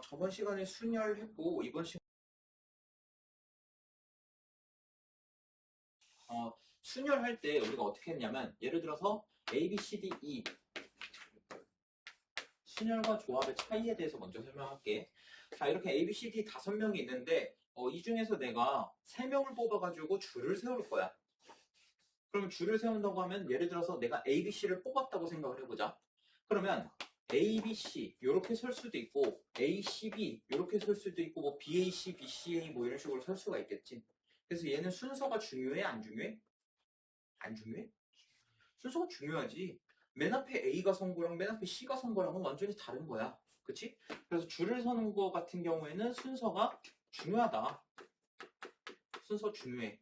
저번 시간에 순열했고 이번 시간 순열할 때 우리가 어떻게 했냐면 예를 들어서 A, B, C, D, E 순열과 조합의 차이에 대해서 먼저 설명할게. 자, 이렇게 A, B, C, D 5명이 있는데 이 중에서 내가 3명을 뽑아가지고 줄을 세울 거야. 그러면 줄을 세운다고 하면 예를 들어서 내가 A, B, C를 뽑았다고 생각을 해보자. 그러면 A, B, C 이렇게 설 수도 있고 A, C, B 이렇게 설 수도 있고 뭐 B, A, C, B, C, A 뭐 이런 식으로 설 수가 있겠지. 그래서 얘는 순서가 중요해? 안 중요해? 안 중요해? 순서가 중요하지. 맨 앞에 A가 선 거랑 맨 앞에 C가 선 거랑은 완전히 다른 거야. 그치? 그래서 줄을 서는 거 같은 경우에는 순서가 중요하다. 순서 중요해.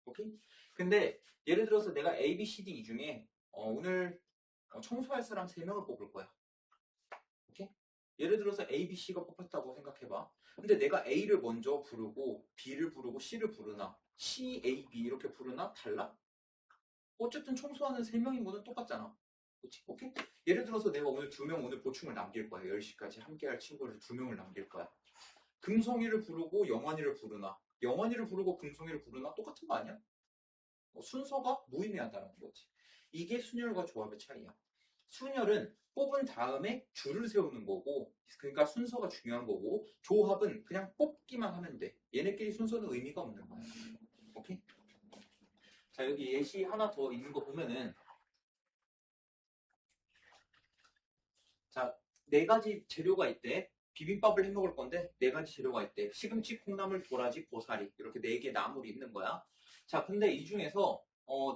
오케이? 근데 예를 들어서 내가 A, B, C, D 이 중에 오늘 청소할 사람 3명을 뽑을 거야. 오케이? 예를 들어서 A, B, C가 뽑혔다고 생각해봐. 근데 내가 A를 먼저 부르고 B를 부르고 C를 부르나 C, A, B 이렇게 부르나 달라? 어쨌든 청소하는 3명인 거는 똑같잖아. 그치? 오케이? 예를 들어서 내가 오늘 2명 오늘 보충을 남길 거야. 10시까지 함께 할 친구를 2명을 남길 거야. 금성이를 부르고 영환이를 부르나 영환이를 부르고 금성이를 부르나 똑같은 거 아니야? 순서가 무의미하다는 거지. 이게 순열과 조합의 차이야. 순열은 뽑은 다음에 줄을 세우는 거고, 그러니까 순서가 중요한 거고, 조합은 그냥 뽑기만 하면 돼. 얘네끼리 순서는 의미가 없는 거야. 오케이? 자, 여기 예시 하나 더 있는 거 보면은, 자, 4가지 재료가 있대. 비빔밥을 해 먹을 건데 4가지 재료가 있대. 시금치, 콩나물, 도라지, 고사리 이렇게 4개 나물이 있는 거야. 자, 근데 이 중에서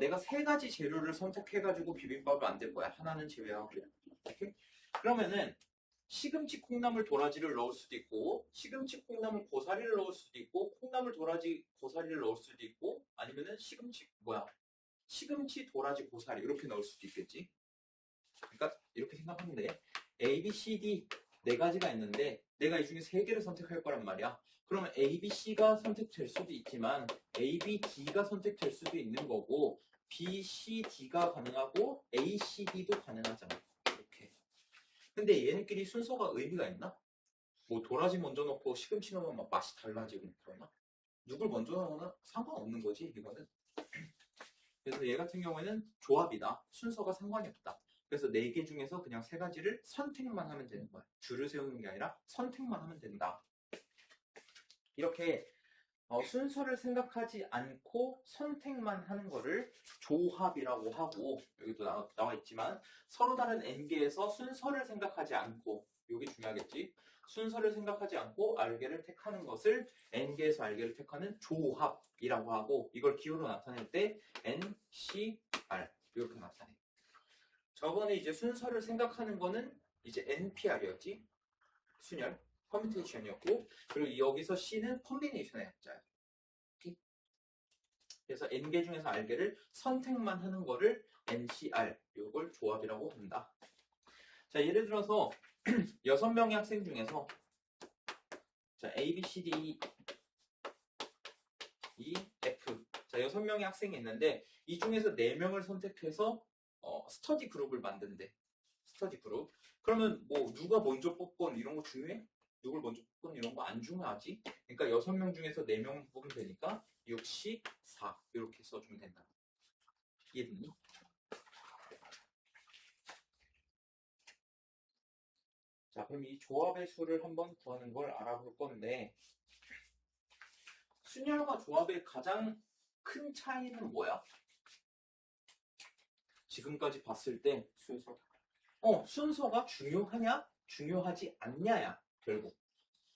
내가 3가지 재료를 선택해가지고 비빔밥을 만들 거야. 하나는 제외하고. 이렇게? 그러면은 시금치, 콩나물, 도라지를 넣을 수도 있고 시금치, 콩나물, 고사리를 넣을 수도 있고 콩나물, 도라지, 고사리를 넣을 수도 있고 아니면은 시금치, 도라지, 고사리 이렇게 넣을 수도 있겠지. 그러니까 이렇게 생각하면 돼. A, B, C, D 4가지가 있는데 내가 이 중에 3개를 선택할 거란 말이야. 그러면 A, B, C가 선택될 수도 있지만 A, B, D가 선택될 수도 있는 거고 B, C, D가 가능하고 A, C, D도 가능하잖아. 이렇게. 근데 얘네끼리 순서가 의미가 있나? 뭐 도라지 먼저 넣고 시금치 넣으면 막 맛이 달라지고 그러나? 누굴 먼저 넣으나 상관없는 거지 이거는. 그래서 얘 같은 경우에는 조합이다. 순서가 상관이 없다. 그래서 4개 중에서 그냥 3가지를 선택만 하면 되는 거야. 줄을 세우는 게 아니라 선택만 하면 된다. 이렇게 순서를 생각하지 않고 선택만 하는 거를 조합이라고 하고 여기도 나와 있지만 서로 다른 n개에서 순서를 생각하지 않고 이게 중요하겠지. 순서를 생각하지 않고 r개를 택하는 것을 n개에서 r개를 택하는 조합이라고 하고 이걸 기호로 나타낼 때 n, c, r 이렇게 나타내. 저번에 이제 순서를 생각하는 거는 이제 NPR이었지. 순열, 커뮤니케이션이었고 그리고 여기서 C는 컴비네이션의 약자야. 그래서 N개 중에서 R개를 선택만 하는 거를 NCR, 이걸 조합이라고 한다. 자, 예를 들어서 6명의 학생 중에서 자, A, B, C, D, E, F 자, 6명의 학생이 있는데 이 중에서 4명을 선택해서 스터디 그룹을 만든대. 스터디 그룹. 그러면 뭐 누가 먼저 뽑건 이런 거 중요해? 누굴 먼저 뽑건 이런 거 안 중요하지? 그러니까 6명 중에서 4명 뽑으면 되니까 6, 10, 4 이렇게 써주면 된다. 이해됐니? 자, 그럼 이 조합의 수를 한번 구하는 걸 알아볼 건데 순열과 조합의 가장 큰 차이는 뭐야? 지금까지 봤을 때 순서가 중요하냐? 중요하지 않냐야 결국.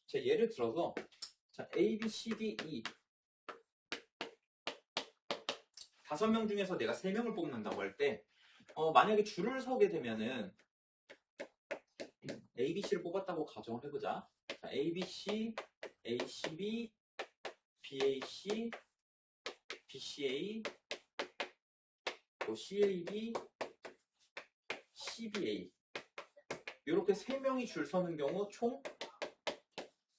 자, 예를 들어서 자, A, B, C, D, E 5명 중에서 내가 3명을 뽑는다고 할 때 만약에 줄을 서게 되면은 A, B, C를 뽑았다고 가정을 해보자. 자, A, B, C, A, C, B, B, A, C, B, C, A, 또 C, A, B, C, B, A 이렇게 3명이 줄 서는 경우 총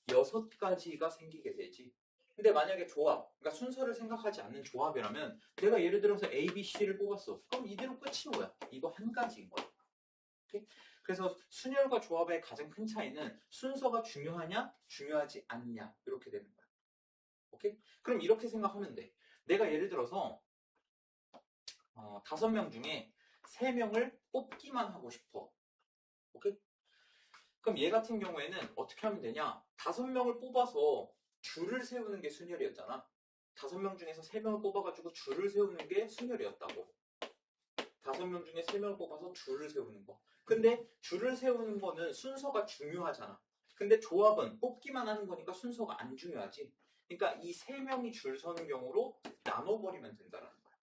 6가지가 생기게 되지. 근데 만약에 조합, 그러니까 순서를 생각하지 않는 조합이라면 내가 예를 들어서 A, B, C를 뽑았어. 그럼 이대로 끝인 거야. 이거 한 가지인 거야. 오케이? 그래서 순열과 조합의 가장 큰 차이는 순서가 중요하냐, 중요하지 않냐 이렇게 되는 거야. 오케이? 그럼 이렇게 생각하면 돼. 내가 예를 들어서 5명 중에 3명을 뽑기만 하고 싶어. 오케이? 그럼 얘 같은 경우에는 어떻게 하면 되냐? 5명을 뽑아서 줄을 세우는 게 순열이었잖아. 5명 중에서 3명을 뽑아가지고 줄을 세우는 게 순열이었다고. 5명 중에 3명을 뽑아서 줄을 세우는 거. 근데 줄을 세우는 거는 순서가 중요하잖아. 근데 조합은 뽑기만 하는 거니까 순서가 안 중요하지. 그러니까 이 3명이 줄 서는 경우로 나눠버리면 된다는 거야.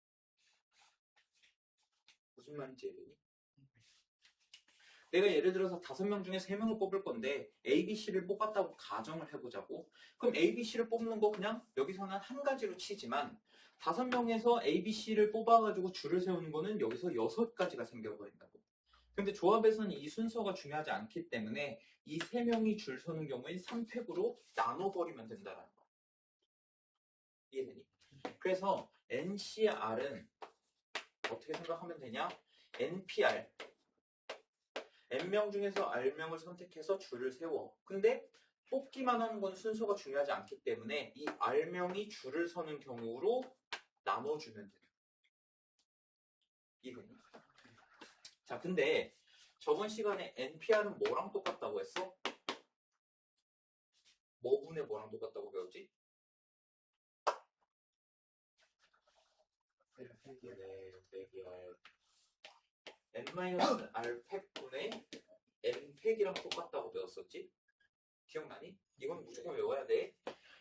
무슨 말인지 이해되니? 내가 예를 들어서 5명 중에 3명을 뽑을 건데 A, B, C를 뽑았다고 가정을 해보자고. 그럼 A, B, C를 뽑는 거 그냥 여기서는 한 가지로 치지만 5명에서 A, B, C를 뽑아가지고 줄을 세우는 거는 여기서 6가지가 생겨버린다고. 근데 조합에서는 이 순서가 중요하지 않기 때문에 이 3명이 줄 서는 경우에 3팩으로 나눠버리면 된다는 거야. 이해되니? 그래서 NCR은 어떻게 생각하면 되냐? NPR N명 중에서 R명을 선택해서 줄을 세워. 근데 뽑기만 하는 건 순서가 중요하지 않기 때문에 이 R명이 줄을 서는 경우로 나눠주면 돼요. 이해되니? 자, 근데 저번 시간에 NPR은 뭐랑 똑같다고 했어? 뭐분의 뭐랑 똑같다고 배웠지? N-R 팩분의 N팩이랑 똑같다고 배웠었지? 기억나니? 이건 무조건 외워야 돼.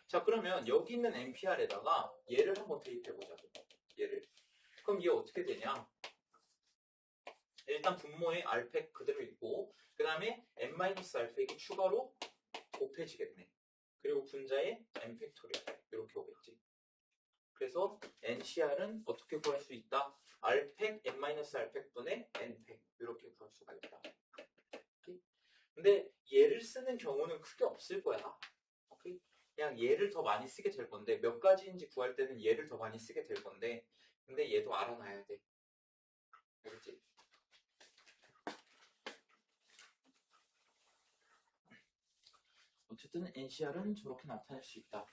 자, 그러면 여기 있는 NPR에다가 얘를 한번 대입해보자고. 얘를. 그럼 얘 어떻게 되냐? 일단 분모에 R팩 그대로 있고 그 다음에 N-R팩이 추가로 곱해지겠네. 그리고 분자에 N팩토리얼 이렇게 오겠지. 그래서 NCR은 어떻게 구할 수 있다? R팩, N-R팩분의 N팩 이렇게 구할 수가 있다. 근데 얘를 쓰는 경우는 크게 없을 거야. 오케이? 그냥 얘를 더 많이 쓰게 될 건데 몇 가지인지 구할 때는 얘를 더 많이 쓰게 될 건데 근데 얘도 알아놔야 돼. 알겠지? 어쨌든 NCR은 저렇게 나타낼 수 있다.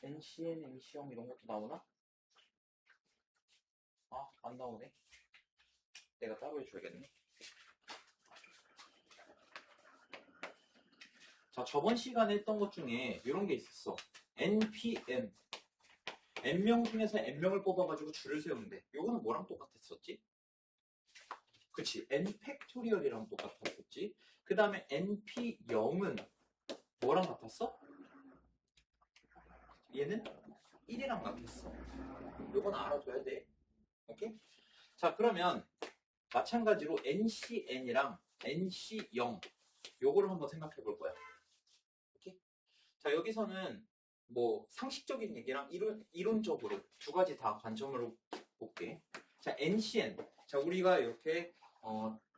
NCN, NC형 이런 것도 나오나? 아, 안 나오네. 내가 따로 해줘야겠네. 자, 저번 시간에 했던 것 중에 이런 게 있었어. NPN. N명 중에서 N명을 뽑아가지고 줄을 세우는데 요거는 뭐랑 똑같았었지? 그치, N팩토리얼이랑 똑같았었지. 그 다음에 NP0은 뭐랑 같았어? 얘는 1이랑 같았어. 요건 알아둬야 돼. 오케이? 자, 그러면 마찬가지로 NCN이랑 NC0 요거를 한번 생각해 볼 거야. 오케이? 자, 여기서는 뭐 상식적인 얘기랑 이론적으로 두 가지 다 관점으로 볼게. 자, NCN. 자, 우리가 이렇게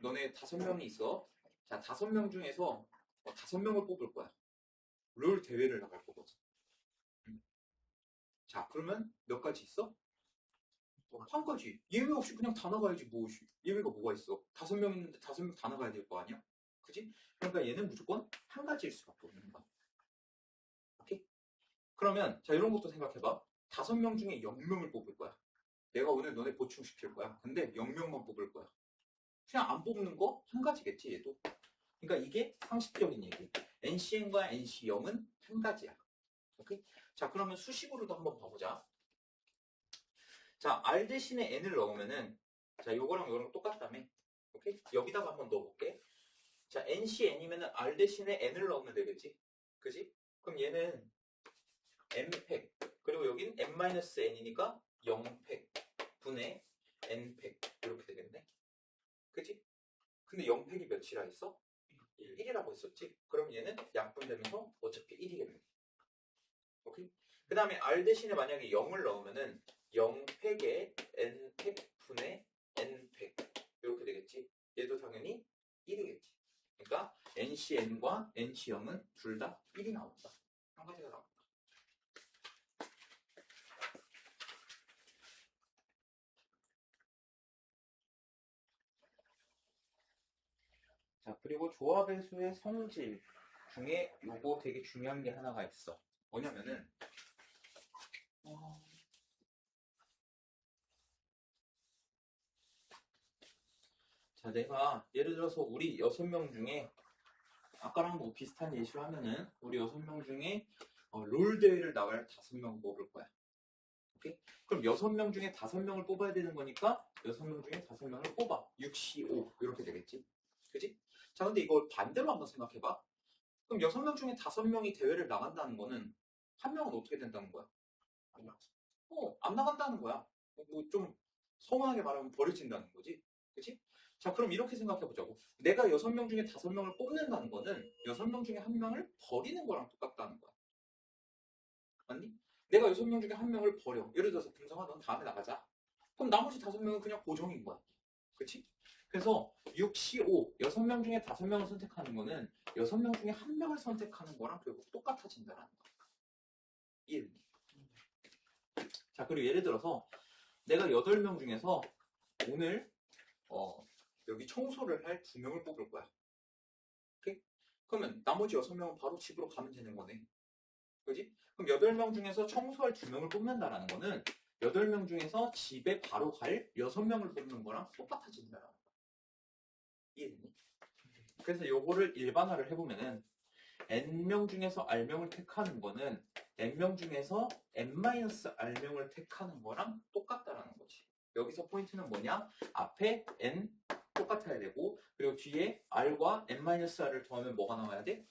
너네 5명이 있어. 자, 5명 중에서 5명을 뽑을 거야. 롤 대회를 나갈 거거든. 자, 그러면 몇 가지 있어? 한 가지. 예외 없이 그냥 다 나가야지 뭐 예외가 뭐가 있어? 5명 있는데 5명 다 나가야 될 거 아니야? 그지? 그러니까 얘는 무조건 한 가지일 수밖에 없는 거야. 오케이? 그러면 자, 이런 것도 생각해봐. 5명 중에 0명을 뽑을 거야. 내가 오늘 너네 보충시킬 거야. 근데 0명만 뽑을 거야. 그냥 안 뽑는 거 한 가지겠지, 얘도. 그러니까 이게 상식적인 얘기. NCN과 NC0은 한 가지야. 오케이? 자, 그러면 수식으로도 한번 봐보자. 자, R 대신에 N을 넣으면은, 자, 요거랑 똑같다며. 오케이? 여기다가 한번 넣어볼게. 자, NCN이면은 R 대신에 N을 넣으면 되겠지? 그지? 그럼 얘는 N팩. 그리고 여긴 N-N이니까 0팩 분의 N팩. 이렇게 되겠네. 그지? 근데 0팩이 몇이라 했어? 1이라고 했었지? 그럼 얘는 약분되면서 어차피 1이겠네. 오케이? 그 다음에 R 대신에 만약에 0을 넣으면은 0팩에 N팩 분의 N팩 이렇게 되겠지? 얘도 당연히 1이겠지. 그러니까 NCN과 NC0은 둘 다 1이 나온다. 한 가지가 나온다. 자, 그리고 조합의 수의 성질 중에 요거 되게 중요한 게 하나가 있어. 뭐냐면은, 자, 내가 예를 들어서 우리 6명 중에 아까랑 뭐 비슷한 예시를 하면은 우리 6명 중에 롤 대회를 나갈 5명 뽑을 거야. 오케이? 그럼 6명 중에 5명을 뽑아야 되는 거니까 6명 중에 5명을 뽑아. 6, 5 이렇게 되겠지. 그지? 자, 근데 이걸 반대로 한번 생각해봐. 그럼 6명 중에 5명이 대회를 나간다는 거는 한 명은 어떻게 된다는 거야? 안 나간다는 거야. 뭐 좀 서운하게 말하면 버려진다는 거지. 그치? 자, 그럼 이렇게 생각해 보자고. 내가 6명 중에 5명을 뽑는다는 거는 6명 중에 1명을 버리는 거랑 똑같다는 거야. 맞니? 내가 6명 중에 1명을 버려. 예를 들어서 금성아 넌 다음에 나가자. 그럼 나머지 5명은 그냥 고정인 거야. 그치? 그래서 6, 15, 6명 중에 5명을 선택하는 거는 6명 중에 1명을 선택하는 거랑 결국 똑같아진다는 거야. 이해됐니? 자, 그리고 예를 들어서 내가 8명 중에서 오늘 여기 청소를 할 2명을 뽑을 거야. 오케이? 그러면 나머지 6명은 바로 집으로 가면 되는 거네. 그지? 그럼 8명 중에서 청소할 2명을 뽑는다라는 거는 8명 중에서 집에 바로 갈 6명을 뽑는 거랑 똑같아진다라는 거야. 이해됐니? 그래서 요거를 일반화를 해보면은 n명 중에서 r명을 택하는 거는 n명 중에서 n-r명을 택하는 거랑 똑같다라는 거지. 여기서 포인트는 뭐냐? 앞에 n 똑같아야 되고 그리고 뒤에 r과 n-r을 더하면 뭐가 나와야 돼?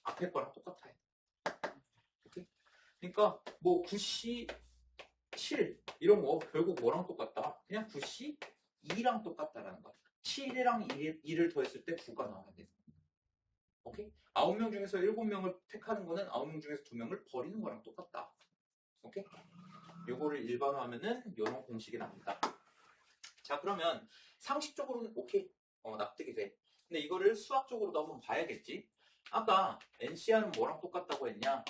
앞에 거랑 똑같아요. 오케이? 그러니까 뭐 9C 7 이런 거 결국 뭐랑 똑같다? 그냥 9C 2랑 똑같다라는 거야. 7이랑 2를 더했을 때 9가 나와야 돼. 오케이? 9명 중에서 7명을 택하는 거는 9명 중에서 2명을 버리는 거랑 똑같다. 오케이? 요거를 일반화하면은 이런 공식이 납니다. 자, 그러면 상식적으로는 오케이. 납득이 돼. 근데 이거를 수학적으로도 한번 봐야겠지. 아까 NCR은 뭐랑 똑같다고 했냐?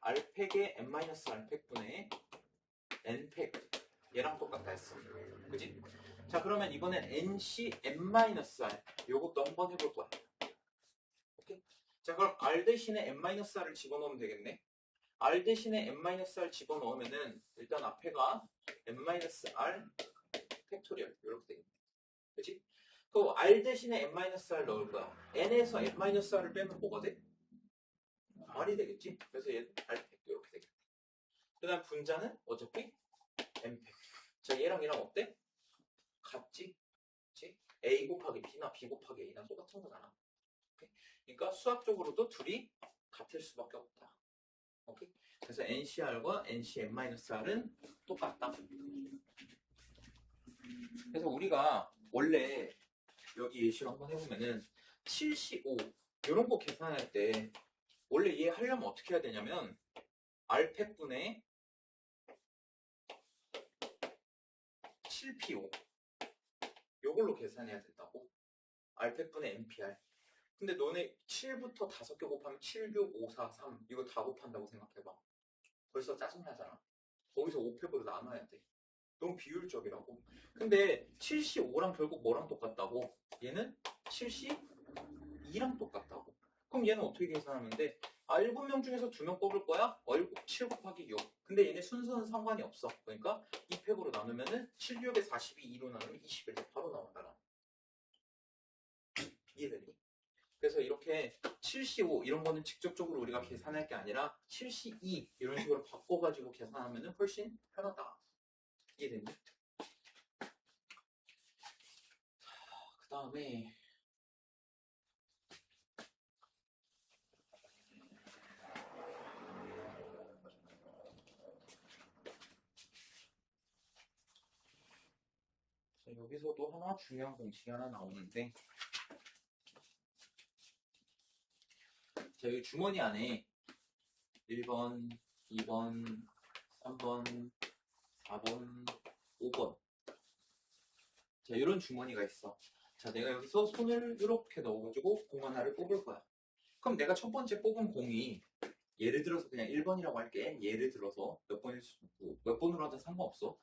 R팩의 n-R팩분의 N팩 얘랑 똑같다 했어. 그지? 자, 그러면 이번엔 NC n-R 요것도 한번 해볼 거야. 오케이? 자, 그럼 R 대신에 n-R을 집어넣으면 되겠네. R 대신에 n-R 집어넣으면은 일단 앞에가 n-R 팩토리얼 이렇게 되겠네. 그치? 그 R 대신에 n-R 넣을 거야. n에서 n-R을 빼면 뭐가 돼? R이 되겠지? 그래서 얘는 R팩도 이렇게 되겠네. 그 다음 분자는 어차피 n팩. 자, 얘랑 얘랑 어때? 같지? 그치? A 곱하기 B나 B 곱하기 A나 똑같은 거잖아. 오케이? 그러니까 수학적으로도 둘이 같을 수밖에 없다. 오케이? 그래서 NCR과 NCn-R은 똑같다. 그래서 우리가 원래 여기 예시로 한번 해보면은 75 이런 거 계산할 때 원래 얘 하려면 어떻게 해야 되냐면 R팩분의 7PO 요걸로 계산해야 된다고. R팩분의 NPR. 근데 너네 7부터 5개 곱하면 7, 6, 5, 4, 3 이거 다 곱한다고 생각해봐. 벌써 짜증나잖아. 거기서 5팩으로 나눠야 돼. 너무 비효율적이라고. 근데 75랑 결국 뭐랑 똑같다고? 얘는 72랑 똑같다고. 그럼 얘는 어떻게 계산하면 돼? 7명 중에서 2명 뽑을 거야? 7 곱하기 6. 근데 얘네 순서는 상관이 없어. 그러니까 2팩으로 나누면은 7, 6에 42, 2로 나누면 21. 바로 나온다. 이해되니? 그래서 이렇게 75 이런 거는 직접적으로 우리가 계산할 게 아니라 72 이런 식으로 바꿔가지고 계산하면 훨씬 편하다. 이해됐니? 그 다음에 여기서도 하나 중요한 공식이 하나 나오는데 자, 여기 주머니 안에 1번, 2번, 3번, 4번, 5번 자, 이런 주머니가 있어. 자, 내가 여기서 손을 이렇게 넣어가지고 공 하나를 뽑을 거야. 그럼 내가 첫 번째 뽑은 공이 예를 들어서 그냥 1번이라고 할게. 예를 들어서 몇 번일 수 있고 몇 번으로 하든 상관없어.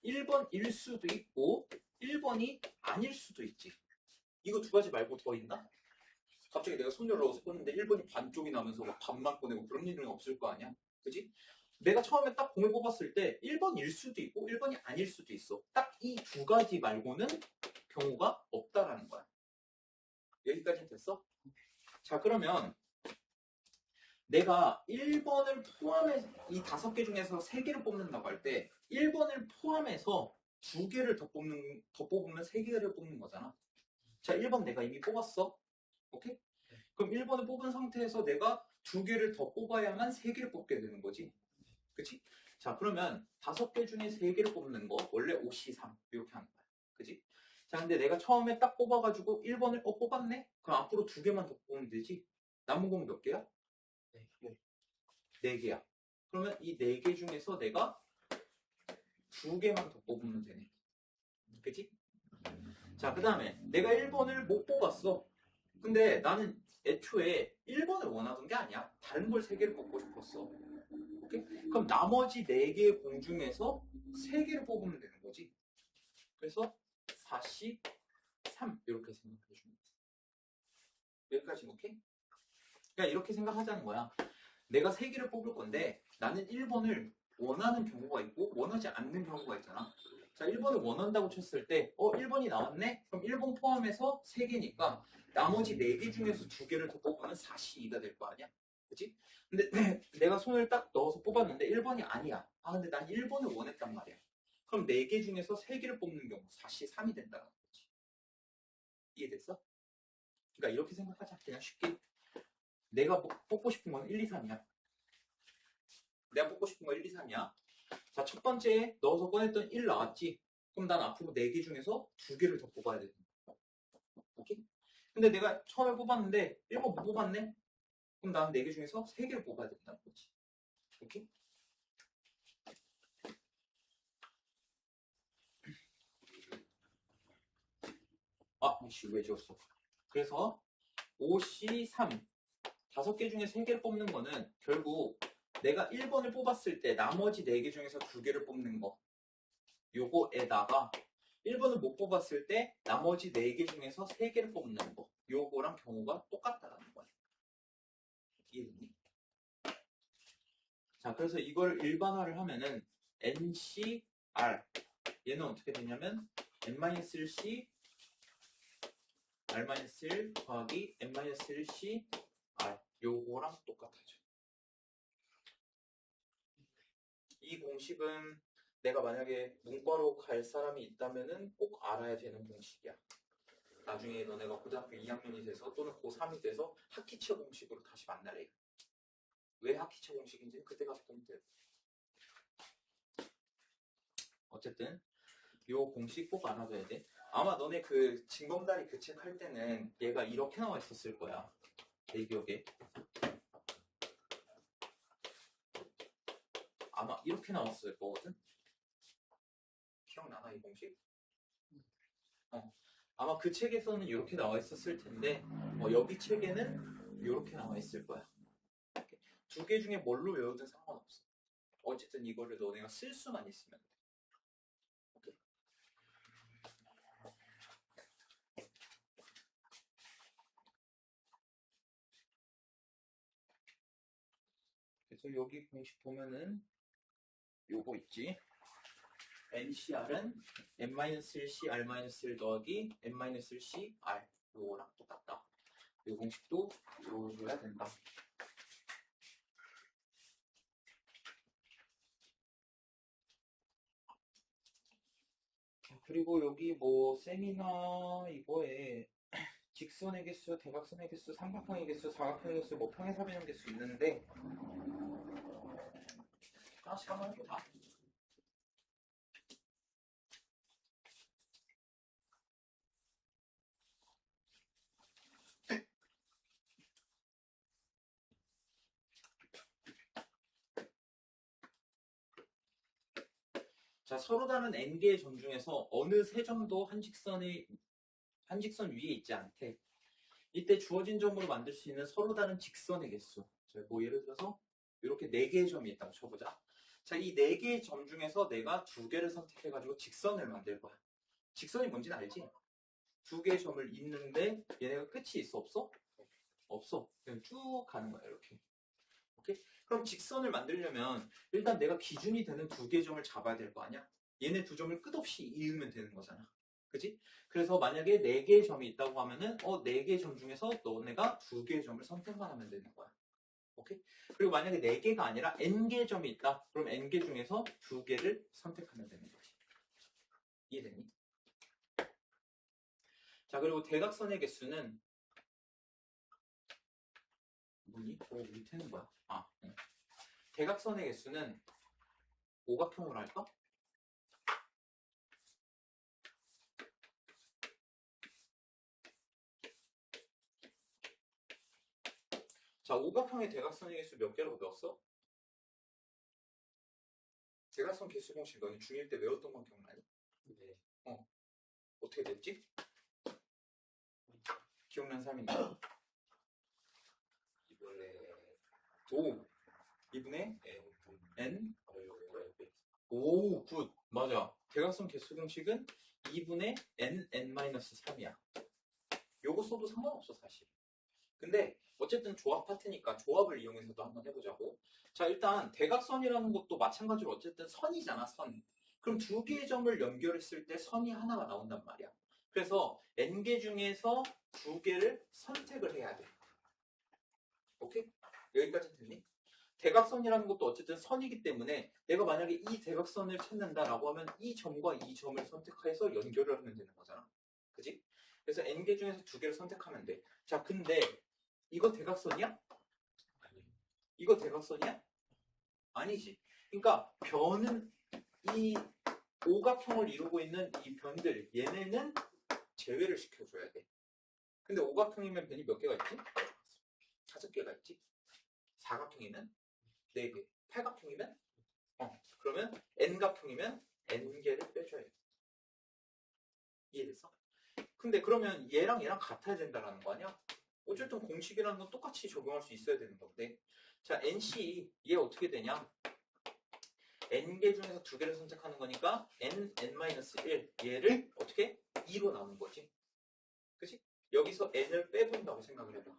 1번일 수도 있고 1번이 아닐 수도 있지. 이거 두 가지 말고 더 있나? 갑자기 내가 손 열어서 꽂는데 1번이 반쪽이 나면서 막 반만 꺼내고 그런 일은 없을 거 아니야? 그지? 내가 처음에 딱 공을 뽑았을 때 1번일 수도 있고 1번이 아닐 수도 있어. 딱 이 두 가지 말고는 경우가 없다라는 거야. 여기까지 됐어? 자, 그러면 내가 1번을 포함해서 이 5개 중에서 3개를 뽑는다고 할 때 1번을 포함해서 2개를 더 뽑으면 3개를 뽑는 거잖아. 자, 1번 내가 이미 뽑았어. 오케이? 그럼 1번을 뽑은 상태에서 내가 2개를 더 뽑아야만 3개를 뽑게 되는 거지. 그치? 자, 그러면 5개 중에 3개를 뽑는 거 원래 5C3 이렇게 하는 거야. 그치? 자, 근데 내가 처음에 딱 뽑아가지고 1번을 뽑았네? 그럼 앞으로 2개만 더 뽑으면 되지. 남은 공 몇 개야? 4개야. 그러면 이 4개 중에서 내가 2개만 더 뽑으면 되네. 그치? 자, 그 다음에 내가 1번을 못 뽑았어. 근데 나는 애초에 1번을 원하던 게 아니야. 다른 걸 3개를 뽑고 싶었어. 오케이? 그럼 나머지 4개의 공 중에서 3개를 뽑으면 되는 거지. 그래서 4C 3 이렇게 생각해 주면 돼. 여기까지 오케이? 그러니까 이렇게 생각하자는 거야. 내가 3개를 뽑을 건데 나는 1번을 원하는 경우가 있고 원하지 않는 경우가 있잖아. 자, 1번을 원한다고 쳤을 때 1번이 나왔네? 그럼 1번 포함해서 3개니까 나머지 4개 중에서 2개를 더 뽑으면 4C2가 될 거 아니야? 그치? 근데 내가 손을 딱 넣어서 뽑았는데 1번이 아니야. 근데 난 1번을 원했단 말이야. 그럼 4개 중에서 3개를 뽑는 경우 4C3이 된다는 거지. 이해됐어? 그러니까 이렇게 생각하자. 그냥 쉽게. 내가 뽑고 싶은 건 1, 2, 3이야. 내가 뽑고 싶은 건 1, 2, 3이야. 자, 첫 번째에 넣어서 꺼냈던 1 나왔지? 그럼 난 앞으로 4개 중에서 2개를 더 뽑아야 돼. 오케이? 근데 내가 처음에 뽑았는데 1번 못 뽑았네? 그럼 나는 4개 중에서 3개를 뽑아야 된다는 거지. 오케이? 이씨, 왜 지웠어? 그래서 5C3 5개 중에 3개를 뽑는 거는 결국 내가 1번을 뽑았을 때 나머지 4개 중에서 2개를 뽑는 거 요거에다가 1번을 못 뽑았을 때 나머지 4개 중에서 3개를 뽑는 거 요거랑 경우가 똑같다는 거야. 이해됐니? 자, 그래서 이걸 일반화를 하면은 NCR 얘는 어떻게 되냐면 N-1C R-1 더하기 N-1C R 요거랑 똑같아져. 이 공식은 내가 만약에 문과로 갈 사람이 있다면은 꼭 알아야 되는 공식이야. 나중에 너네가 고등학교 2학년이 돼서 또는 고3이 돼서 학기체 공식으로 다시 만나래. 왜 학기체 공식인지는 그때 가서 보면 돼. 어쨌든 요 공식 꼭 알아둬야 돼. 아마 너네 그 징검다리 그 책 할 때는 얘가 이렇게 나와 있었을 거야. 내 기억에. 아마 이렇게 나왔을 거거든? 기억나나 이 공식? 아마 그 책에서는 이렇게 나와 있었을 텐데 여기 책에는 이렇게 나와 있을 거야. 2개 중에 뭘로 외우든 상관없어. 어쨌든 이거를 너네가 쓸 수만 있으면 돼. 오케이. 그래서 여기 공식 보면은 요거 있지. NCR은 N-1C R-1 더하기 N-1C R 요거랑 똑같다. 요 공식도 외워줘야 된다. 그리고 여기 뭐 세미나 이거에 직선의 개수, 대각선의 개수, 삼각형의 개수, 사각형의 개수, 뭐 평행사변형 개수 있는데 하나씩 한번 해보자. 자, 서로 다른 n개의 점 중에서 어느 세 점도 한 직선 위에 있지 않대. 이때 주어진 점으로 만들 수 있는 서로 다른 직선의 개수. 뭐 예를 들어서 이렇게 4개의 점이 있다고 쳐보자. 자, 이 4개의 점 중에서 내가 2개를 선택해가지고 직선을 만들 거야. 직선이 뭔지는 알지? 2개의 점을 잇는데 얘네가 끝이 있어, 없어? 없어. 그냥 쭉 가는 거야, 이렇게. 오케이? 그럼 직선을 만들려면 일단 내가 기준이 되는 2개의 점을 잡아야 될 거 아니야? 얘네 2점을 끝없이 이으면 되는 거잖아. 그지? 그래서 만약에 4개의 점이 있다고 하면은 4개의 점 중에서 너네가 2개의 점을 선택만 하면 되는 거야. 오케이? 그리고 만약에 4개가 아니라 n개의 점이 있다. 그럼 n개 중에서 2개를 선택하면 되는 거지. 이해되니? 자, 그리고 대각선의 개수는 뭐니? 밑에는 뭐야? 응. 대각선의 개수는 오각형으로 할까? 자, 오각형의 대각선의 개수 몇 개라고 배웠어? 대각선 개수 공식 너는 중1 때 외웠던 건 기억나니? 네. 어떻게 됐지? 기억나는 사람이 있나? 2분의 n? 오, 굿. 맞아. 대각선 개수 공식은 2분의 n-3이야. 요거 써도 상관없어, 사실. 근데 어쨌든 조합 파트니까 조합을 이용해서도 한번 해보자고. 자, 일단 대각선이라는 것도 마찬가지로 어쨌든 선이잖아, 선. 그럼 2개의 점을 연결했을 때 선이 하나가 나온단 말이야. 그래서 n개 중에서 2개를 선택을 해야 돼. 오케이? 여기까지 됐니? 대각선이라는 것도 어쨌든 선이기 때문에 내가 만약에 이 대각선을 찾는다라고 하면 이 점과 이 점을 선택해서 연결을 하면 되는 거잖아. 그지? 그래서 n개 중에서 2개를 선택하면 돼. 자, 근데 이거 대각선이야? 이거 대각선이야? 아니지. 그러니까 변은 이 오각형을 이루고 있는 이 변들 얘네는 제외를 시켜줘야 돼. 근데 오각형이면 변이 몇 개가 있지? 5개가 있지. 사각형이면 4개. 팔각형이면? 그러면 n각형이면 n개를 빼줘야 돼. 이해됐어? 근데 그러면 얘랑 얘랑 같아야 된다는 거 아니야? 어쨌든 공식이라는 건 똑같이 적용할 수 있어야 되는 건데. 자, nc 얘 어떻게 되냐? n개 중에서 2개를 선택하는 거니까 n-1 얘를 어떻게? 2로 나눈 거지. 그치? 여기서 n을 빼본다고 생각을 해봐.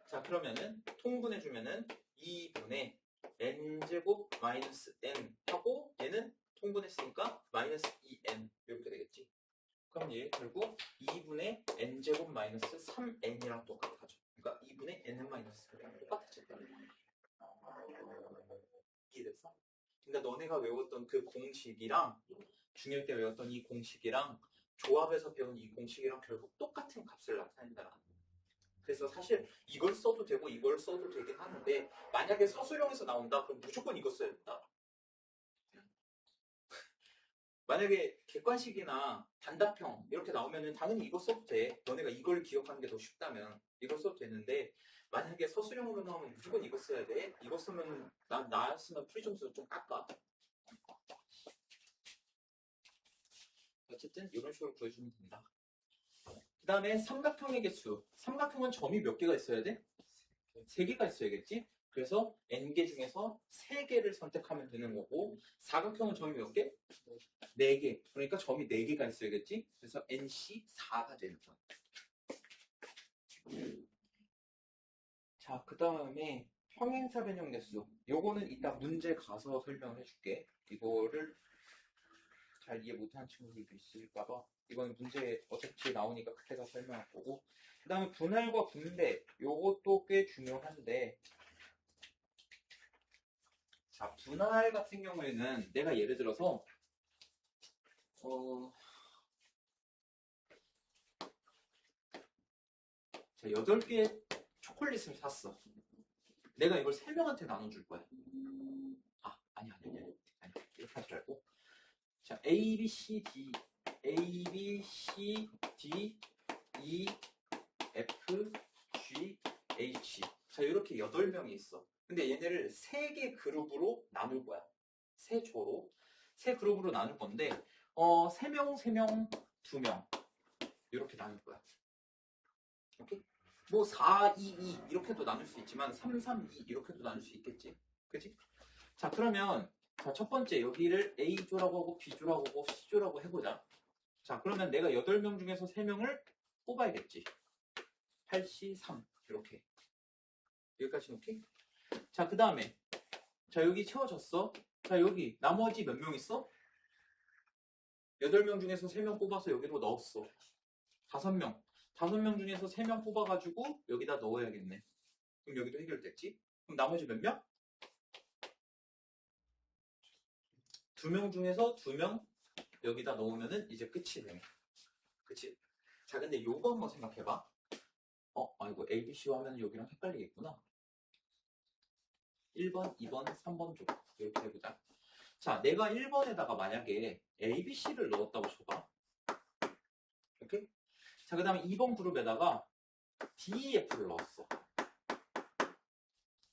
자, 그러면은 통분해주면은 2분의 n제곱 마이너스 n 하고 얘는 통분했으니까 마이너스 2n 이렇게 되겠지. 그럼 얘 결국 2분의 n제곱 마이너스 3n이랑 똑같아져. 그러니까 2분의 n 마이너스 3랑 똑같아졌다. 이해됐어? 그러니까 너네가 외웠던 그 공식이랑 중1 때 외웠던 이 공식이랑 조합해서 배운 이 공식이랑 결국 똑같은 값을 나타낸다는 거야. 그래서 사실 이걸 써도 되고 이걸 써도 되긴 하는데 만약에 서술형에서 나온다 그럼 무조건 이거 써야 된다. 만약에 객관식이나 단답형 이렇게 나오면은 당연히 이거 써도 돼. 너네가 이걸 기억하는 게 더 쉽다면 이걸 써도 되는데 만약에 서술형으로 나오면 무조건 이거 써야 돼. 이거 쓰면 나였으면 풀이 점수 좀 깎아. 어쨌든 이런 식으로 구해주면 된다. 그 다음에 삼각형의 개수. 삼각형은 점이 몇 개가 있어야 돼? 3개가 있어야겠지? 그래서 n개 중에서 3개를 선택하면 되는 거고 사각형은 점이 몇 개? 4개. 그러니까 점이 4개가 있어야겠지? 그래서 nc4가 되는 거야. 자, 그 다음에 평행사 변형 개수. 요거는 이따 문제 가서 설명을 해줄게. 이거를 잘 이해 못하는 친구들도 있을까봐 이건 문제 어차피 나오니까 그때가 설명할 거고 그 다음에 분할과 분배 요것도 꽤 중요한데 자 분할 같은 경우에는 내가 예를 들어서 자 8개의 초콜릿을 샀어. 내가 이걸 3명한테 나눠줄 거야. 아니 이렇게 하지 말고 자 A, B, C, D A, B, C, D, E, F, G, H 자 이렇게 8명이 있어. 근데 얘네를 3개 그룹으로 나눌 거야. 3조로 3그룹으로 나눌 건데 3명, 3명, 2명 이렇게 나눌 거야. 오케이? 뭐 4, 2, 2 이렇게도 나눌 수 있지만 3, 3, 2 이렇게도 나눌 수 있겠지. 그치? 자 그러면 자, 첫 번째 여기를 A조라고 하고 B조라고 하고 C조라고 해보자. 자, 그러면 내가 8명 중에서 3명을 뽑아야겠지. 8C 3 이렇게. 여기까지 오케이? 자, 그 다음에 자, 여기 채워졌어. 자, 여기 나머지 몇 명 있어? 8명 중에서 3명 뽑아서 여기로 넣었어. 5명. 5명 중에서 3명 뽑아가지고 여기다 넣어야겠네. 그럼 여기도 해결됐지? 그럼 나머지 몇 명? 2명 중에서 2명 여기다 넣으면은 이제 끝이 되네. 그치? 자, 근데 요거 한번 생각해봐. 아이고, ABC로 하면 여기랑 헷갈리겠구나. 1번, 2번, 3번 줘. 이렇게 해보자. 자, 내가 1번에다가 만약에 ABC를 넣었다고 쳐봐. 오케이? 자, 그 다음에 2번 그룹에다가 DEF를 넣었어.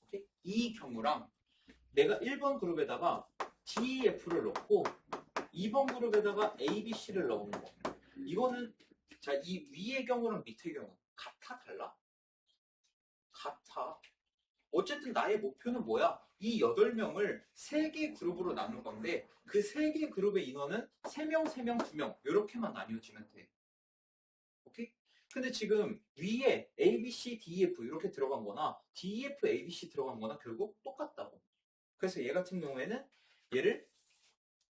오케이? 이 경우랑 내가 1번 그룹에다가 DEF를 넣고 2번 그룹에다가 ABC를 넣은 거. 이거는 자, 이 위의 경우랑 밑의 경우 같아? 달라? 같아. 어쨌든 나의 목표는 뭐야? 이 8명을 3개 그룹으로 나눌 건데 그 3개 그룹의 인원은 3명, 3명, 2명 이렇게만 나뉘어지면 돼. 오케이? 근데 지금 위에 A, B, C, D, F 이렇게 들어간 거나 D, F, A, B, C 들어간 거나 결국 똑같다고. 그래서 얘 같은 경우에는 얘를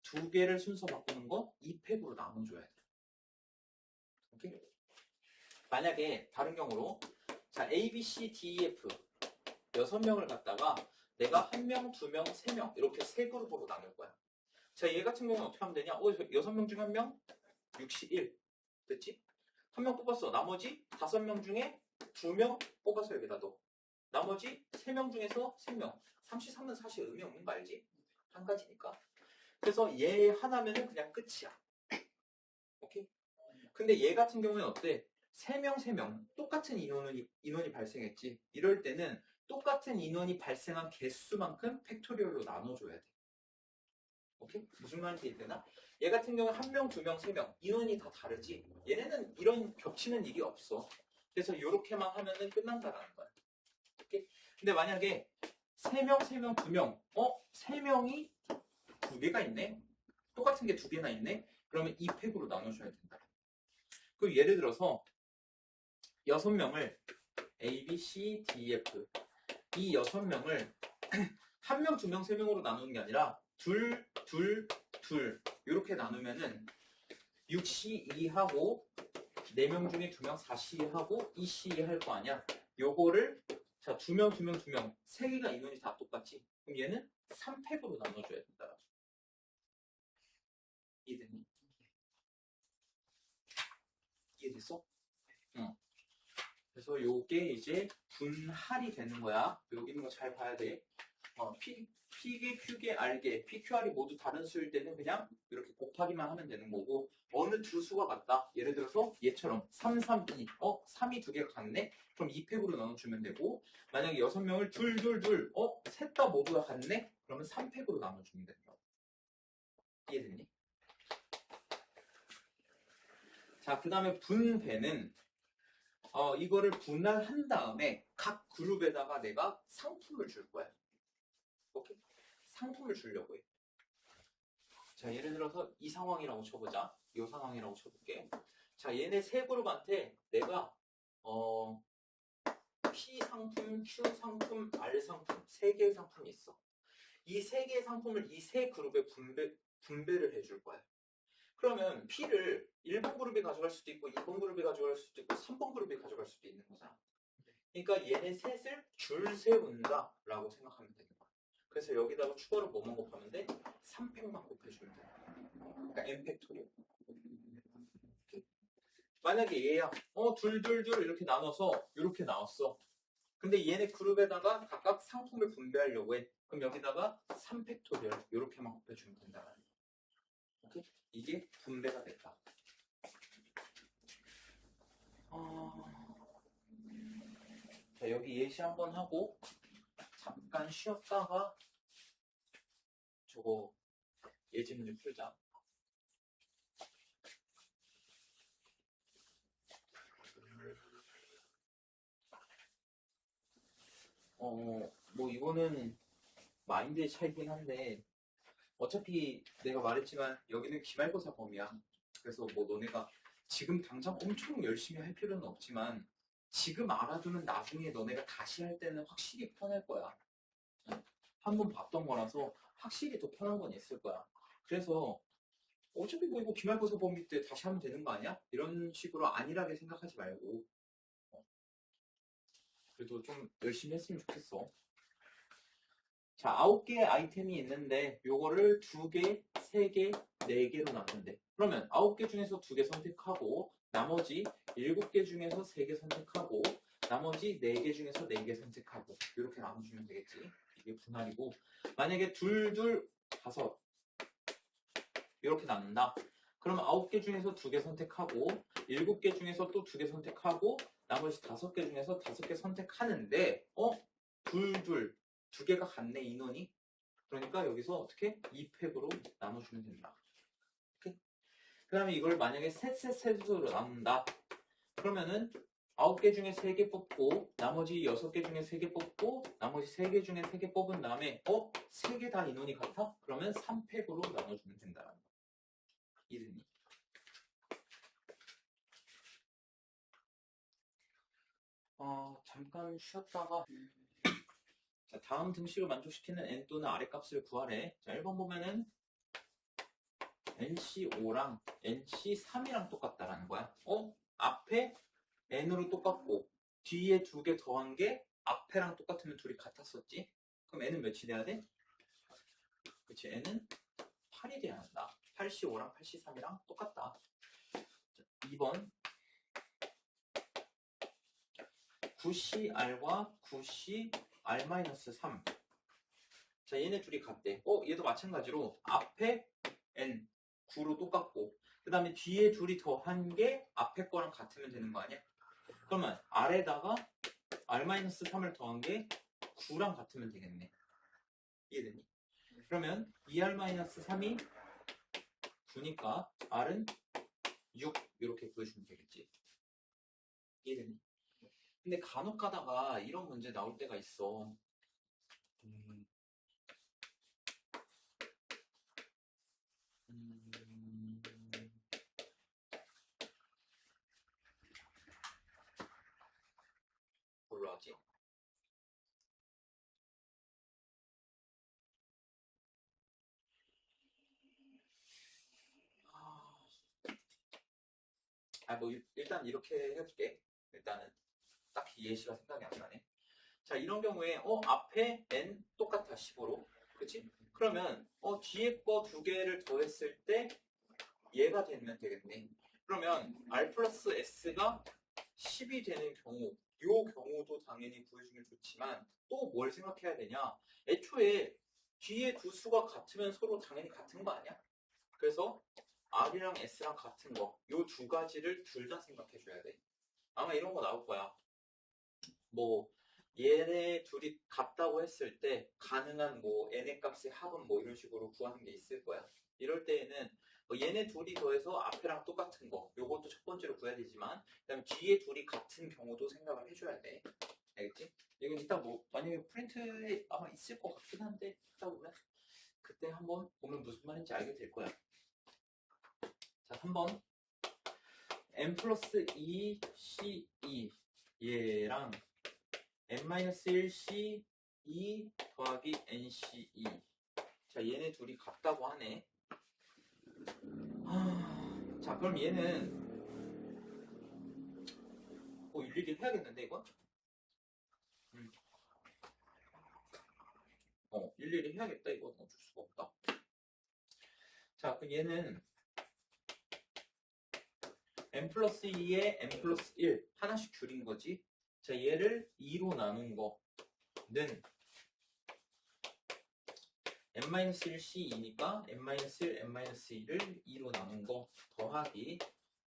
2개를 순서 바꾸는 거 2팩으로 나눠줘야 돼. 오케이? 만약에 다른 경우로 자 A, B, C, D, F 6명을 갖다가 내가 1명, 2명, 3명 이렇게 3그룹으로 나눌 거야. 자, 얘 같은 경우는 어떻게 하면 되냐? 6명 중에 1명? 61. 됐지? 1명 뽑았어. 나머지 5명 중에 2명 뽑아서 여기다 넣어. 나머지 3명 중에서 3명. 33은 사실 의미 없는 거 알지? 한 가지니까. 그래서 얘 하나면은 그냥 끝이야. 오케이? 근데 얘 같은 경우는 어때? 3명, 3명. 똑같은 인원이 발생했지. 이럴 때는 똑같은 인원이 발생한 개수만큼 팩토리얼로 나눠줘야 돼. 오케이? 무슨 말인지 이해되나? 얘 같은 경우는 1명, 2명, 3명. 인원이 다 다르지. 얘네는 이런 겹치는 일이 없어. 그래서 이렇게만 하면은 끝난다라는 거야. 오케이? 근데 만약에 3명, 3명, 2명. 3명이 2개가 있네? 똑같은 게 2개나 있네? 그러면 이 팩으로 나눠줘야 된다. 그리고 예를 들어서 6명을 A, B, C, D, F 이 6명을 1명, 2명, 3명으로 나누는 게 아니라 둘, 둘, 둘 이렇게 나누면은 6C2하고 4명 중에 2명 4C2하고 2C2 할 거 아니야. 요거를 자 2명, 2명, 2명 3개가 인원이 다 똑같지. 그럼 얘는 3팩으로 나눠줘야 된다. 이해됐니? 이해됐어? 응. 그래서 요게 이제 분할이 되는 거야. 여기 있는 거 잘 봐야 돼. P개, Q개, R개, P, Q, R이 모두 다른 수일 때는 그냥 이렇게 곱하기만 하면 되는 거고 어느 두 수가 같다. 예를 들어서 얘처럼 3, 3, 2. 3이 2개가 같네? 그럼 2팩으로 나눠주면 되고 만약에 6명을 둘, 둘, 둘. 셋 다 모두가 같네? 그러면 3팩으로 나눠주면 된다. 이해됐니? 자, 그 다음에 분배는 이거를 분할한 다음에 각 그룹에다가 내가 상품을 줄 거야. 오케이? 상품을 주려고 해. 자, 예를 들어서 이 상황이라고 쳐보자. 이 상황이라고 쳐볼게. 자, 얘네 세 그룹한테 내가 P 상품, Q 상품, R 상품 3개의 상품이 있어. 이 3개의 상품을 이 세 그룹에 분배를 해줄 거야. 그러면 P를 1번 그룹이 가져갈 수도 있고 2번 그룹이 가져갈 수도 있고 3번 그룹이 가져갈 수도 있는 거잖아. 그러니까 얘네 셋을 줄 세운다 라고 생각하면 되는 거야. 그래서 여기다가 추가로 뭐만 곱하면 돼? 3팩만 곱해주면 돼. 그러니까 n팩토리얼. 만약에 얘야 둘둘둘 이렇게 나눠서 이렇게 나왔어. 근데 얘네 그룹에다가 각각 상품을 분배하려고 해. 그럼 여기다가 3팩토리얼 이렇게만 곱해주면 된다. 오케이? 이게 분배가 됐다. 자, 여기 예시 한번 하고 잠깐 쉬었다가 저거 예제 문제 풀자. 뭐 이거는 마인드의 차이긴 한데 어차피 내가 말했지만 여기는 기말고사 범위야. 그래서 뭐 너네가 지금 당장 엄청 열심히 할 필요는 없지만 지금 알아두면 나중에 너네가 다시 할 때는 확실히 편할 거야. 한 번 봤던 거라서 확실히 더 편한 건 있을 거야. 그래서 어차피 뭐 이거 기말고사 범위 때 다시 하면 되는 거 아니야? 이런 식으로 안일하게 생각하지 말고 그래도 좀 열심히 했으면 좋겠어. 자, 9개의 아이템이 있는데 요거를 2개, 3개, 4개로 나눈대. 그러면 9개 중에서 2개 선택하고 나머지 7개 중에서 3개 선택하고 나머지 4개 중에서 4개 선택하고 이렇게 나눠주면 되겠지. 이게 분할이고 만약에 둘둘 다섯 이렇게 나눈다. 그럼 9개 중에서 2개 선택하고 7개 중에서 또 2개 선택하고 나머지 5개 중에서 5개 선택하는데 둘둘 2개가 같네 인원이. 그러니까 여기서 어떻게 2팩으로 나눠주면 된다. 그 다음에 이걸 만약에 셋으로 나눈다. 그러면은 9개 중에 3개 뽑고 나머지 6개 중에 3개 뽑고 나머지 3개 중에 3개 뽑은 다음에 3개 다 인원이 같아? 그러면 3팩으로 나눠주면 된다는 거. 이름이. 잠깐 쉬었다가 자, 다음 등식을 만족시키는 n 또는 아래 값을 구하래. 자, 1번 보면은 nc5랑 nc3이랑 똑같다라는 거야. 앞에 n으로 똑같고 뒤에 2개 더한 게 앞에랑 똑같으면 둘이 같았었지? 그럼 n은 몇이 돼야 돼? 그치, n은 8이 돼야 한다. 8c5랑 8c3이랑 똑같다. 자, 2번 9cr과 9cr-3. 자, 얘네 둘이 같대. 얘도 마찬가지로 앞에 n 9로 똑같고 그 다음에 뒤에 둘이 더한 게 앞에 거랑 같으면 되는 거 아니야? 그러면 r에다가 r-3을 더한 게 9랑 같으면 되겠네. 이해되니? 그러면 2r-3이 9니까 r은 6 이렇게 구해주면 되겠지. 이해되니? 근데 간혹 가다가 이런 문제 나올 때가 있어. 뭘로 하지? 뭐 일단 이렇게 해볼게. 일단은 딱히 예시가 생각이 안 나네. 자, 이런 경우에 앞에 n 똑같아 15로. 그치? 그러면 뒤에 거 2개를 더했을 때 얘가 되면 되겠네. 그러면 r 플러스 s가 10이 되는 경우 요 경우도 당연히 구해주면 좋지만 또 뭘 생각해야 되냐? 애초에 뒤에 두 수가 같으면 서로 당연히 같은 거 아니야? 그래서 r이랑 s랑 같은 거 요 두 가지를 둘 다 생각해 줘야 돼. 아마 이런 거 나올 거야. 뭐 얘네 둘이 같다고 했을 때 가능한 뭐 n의 값의 합은 뭐 이런 식으로 구하는 게 있을 거야. 이럴 때에는 얘네 둘이 더해서 앞에랑 똑같은 거 요것도 첫 번째로 구해야 되지만 그다음에 뒤에 둘이 같은 경우도 생각을 해줘야 돼. 알겠지? 이건 이따 뭐 만약에 프린트에 아마 있을 것 같긴 한데 하다 보면 그때 한번 보면 무슨 말인지 알게 될 거야. 자, 3번 n 플러스 2c2 얘랑 n-1c2 더하기 nc2. 자, 얘네 둘이 같다고 하네. 자, 그럼 얘는 일일이 해야겠는데 이건? 일일이 해야겠다. 이건 어쩔 수가 없다. 자, 그럼 얘는 n 플러스 2에 n 플러스 1 하나씩 줄인 거지. 자, 얘를 2로 나눈 거는 n-1c2니까 n-1, n-2를 2로 나눈 거 더하기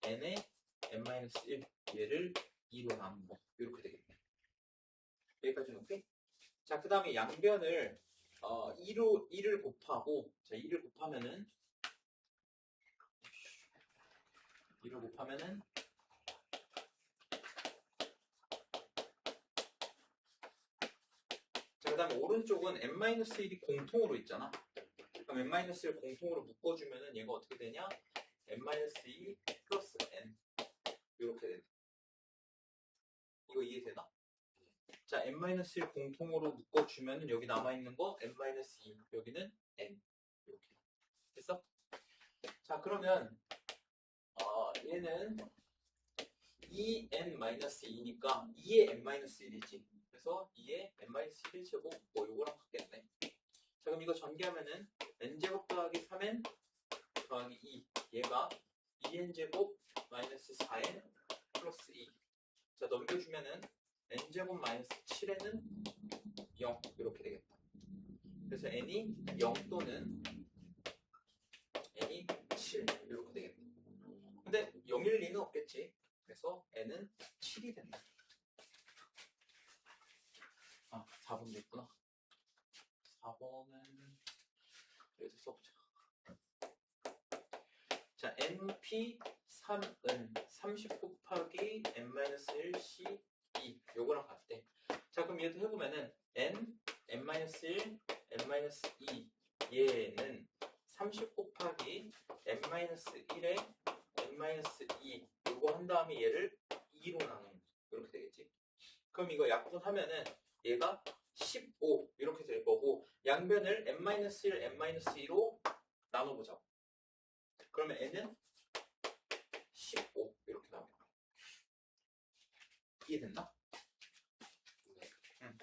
n의 n-1 얘를 2로 나눈 거 이렇게 되겠네. 여기까지는 오케이? 자, 그 다음에 양변을 2를 곱하고 자, 2를 곱하면은 자, 그 다음에 오른쪽은 n-1이 공통으로 있잖아. 그럼 그럼 n-1을 공통으로 묶어주면은 얘가 어떻게 되냐? n-2 플러스 n 이렇게 된다. 이거 이해되나? 자, n-1 공통으로 묶어주면은 여기 남아있는 거 n-2 여기는 n 이렇게 됐어? 자, 그러면 얘는 2n-2니까 2의 n-1이지. 그래서 2의 n-1 제곱 뭐 요거랑 같겠네. 자, 그럼 이거 전개하면은 n제곱 더하기 3n 더하기 2 얘가 2n제곱 마이너스 4n 플러스 2. 자, 넘겨주면은 n제곱 마이너스 7n은 0 이렇게 되겠다. 그래서 n이 0 또는 n이 7 이렇게 되겠다. 근데 0일 리는 없겠지. 그래서 n은 7이 된다. 4번도 있구나. 4번은 여기서 써보자. 자, np 3은 30 곱하기 n-1 c 2 요거랑 같대. 자, 그럼 얘도 해보면은 n-1 n-2 얘는 30 곱하기 n-1에 n-2 요거 한 다음에 얘를 2로 나누는 이렇게 되겠지. 그럼 이거 약분하면은 얘가 15 이렇게 될 거고 양변을 n-1 n-2로 나눠보자고. 그러면 n은 15 이렇게 나옵니다. 이해됐나? 응.